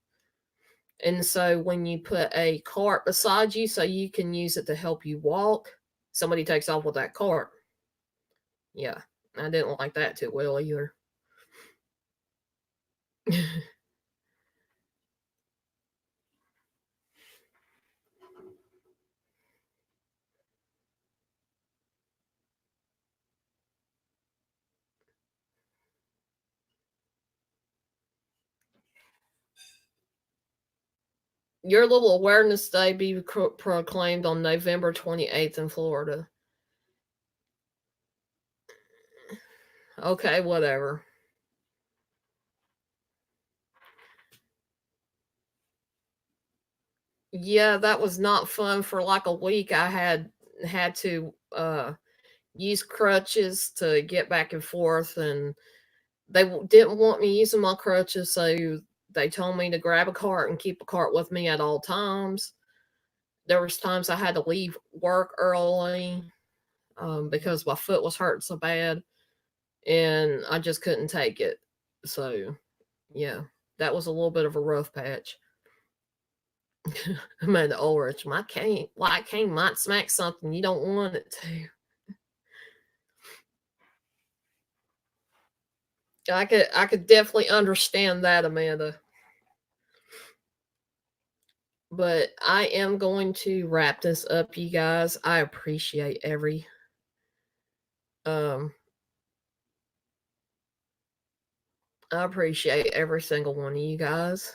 And so when you put a cart beside you so you can use it to help you walk, somebody takes off with that cart. Yeah, I didn't like that too well either. Your little awareness day be proclaimed on November 28th in Florida. Okay, whatever. Yeah, that was not fun for like a week. I had to use crutches to get back and forth, and they didn't want me using my crutches, so they told me to grab a cart and keep a cart with me at all times. There was times I had to leave work early because my foot was hurting so bad, and I just couldn't take it. So yeah, that was a little bit of a rough patch. Amanda Ulrich, my cane, white cane might smack something you don't want it to. I could definitely understand that, Amanda. But I am going to wrap this up, you guys. I appreciate um every single one of you guys.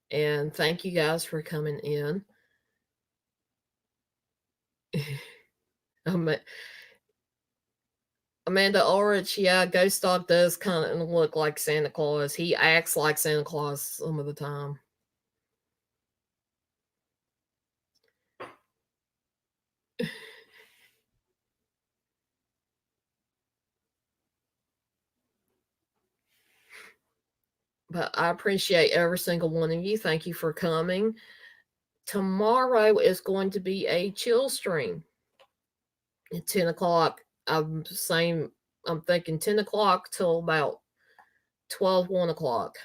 And thank you guys for coming in. Ama- Amanda Ulrich, yeah, Ghost Dog does kind of look like Santa Claus. He acts like Santa Claus some of the time. But I appreciate every single one of you. Thank you for coming. Tomorrow is going to be a chill stream at 10 o'clock. I'm thinking 10 o'clock till about 12, 1 o'clock.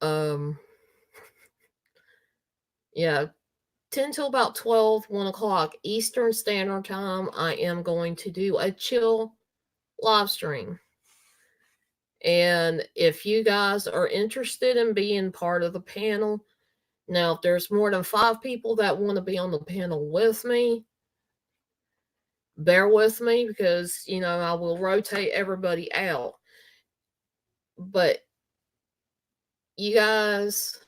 Um, yeah, 10 till about 12, 1 o'clock Eastern Standard Time. I am going to do a chill live stream. And if you guys are interested in being part of the panel, now if there's more than 5 people that want to be on the panel with me, bear with me because, I will rotate everybody out. But you guys,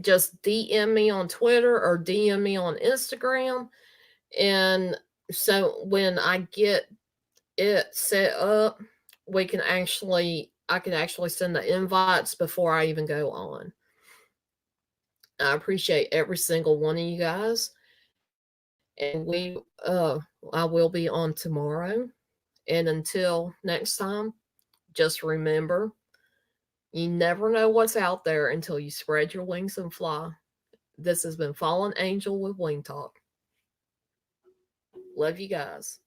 just DM me on Twitter or DM me on Instagram. And so when I get it set up, I can actually send the invites before I even go on. I appreciate every single one of you guys. And I will be on tomorrow. And until next time, just remember, you never know what's out there until you spread your wings and fly. This has been Fallen Angel with Wing Talk. Love you guys.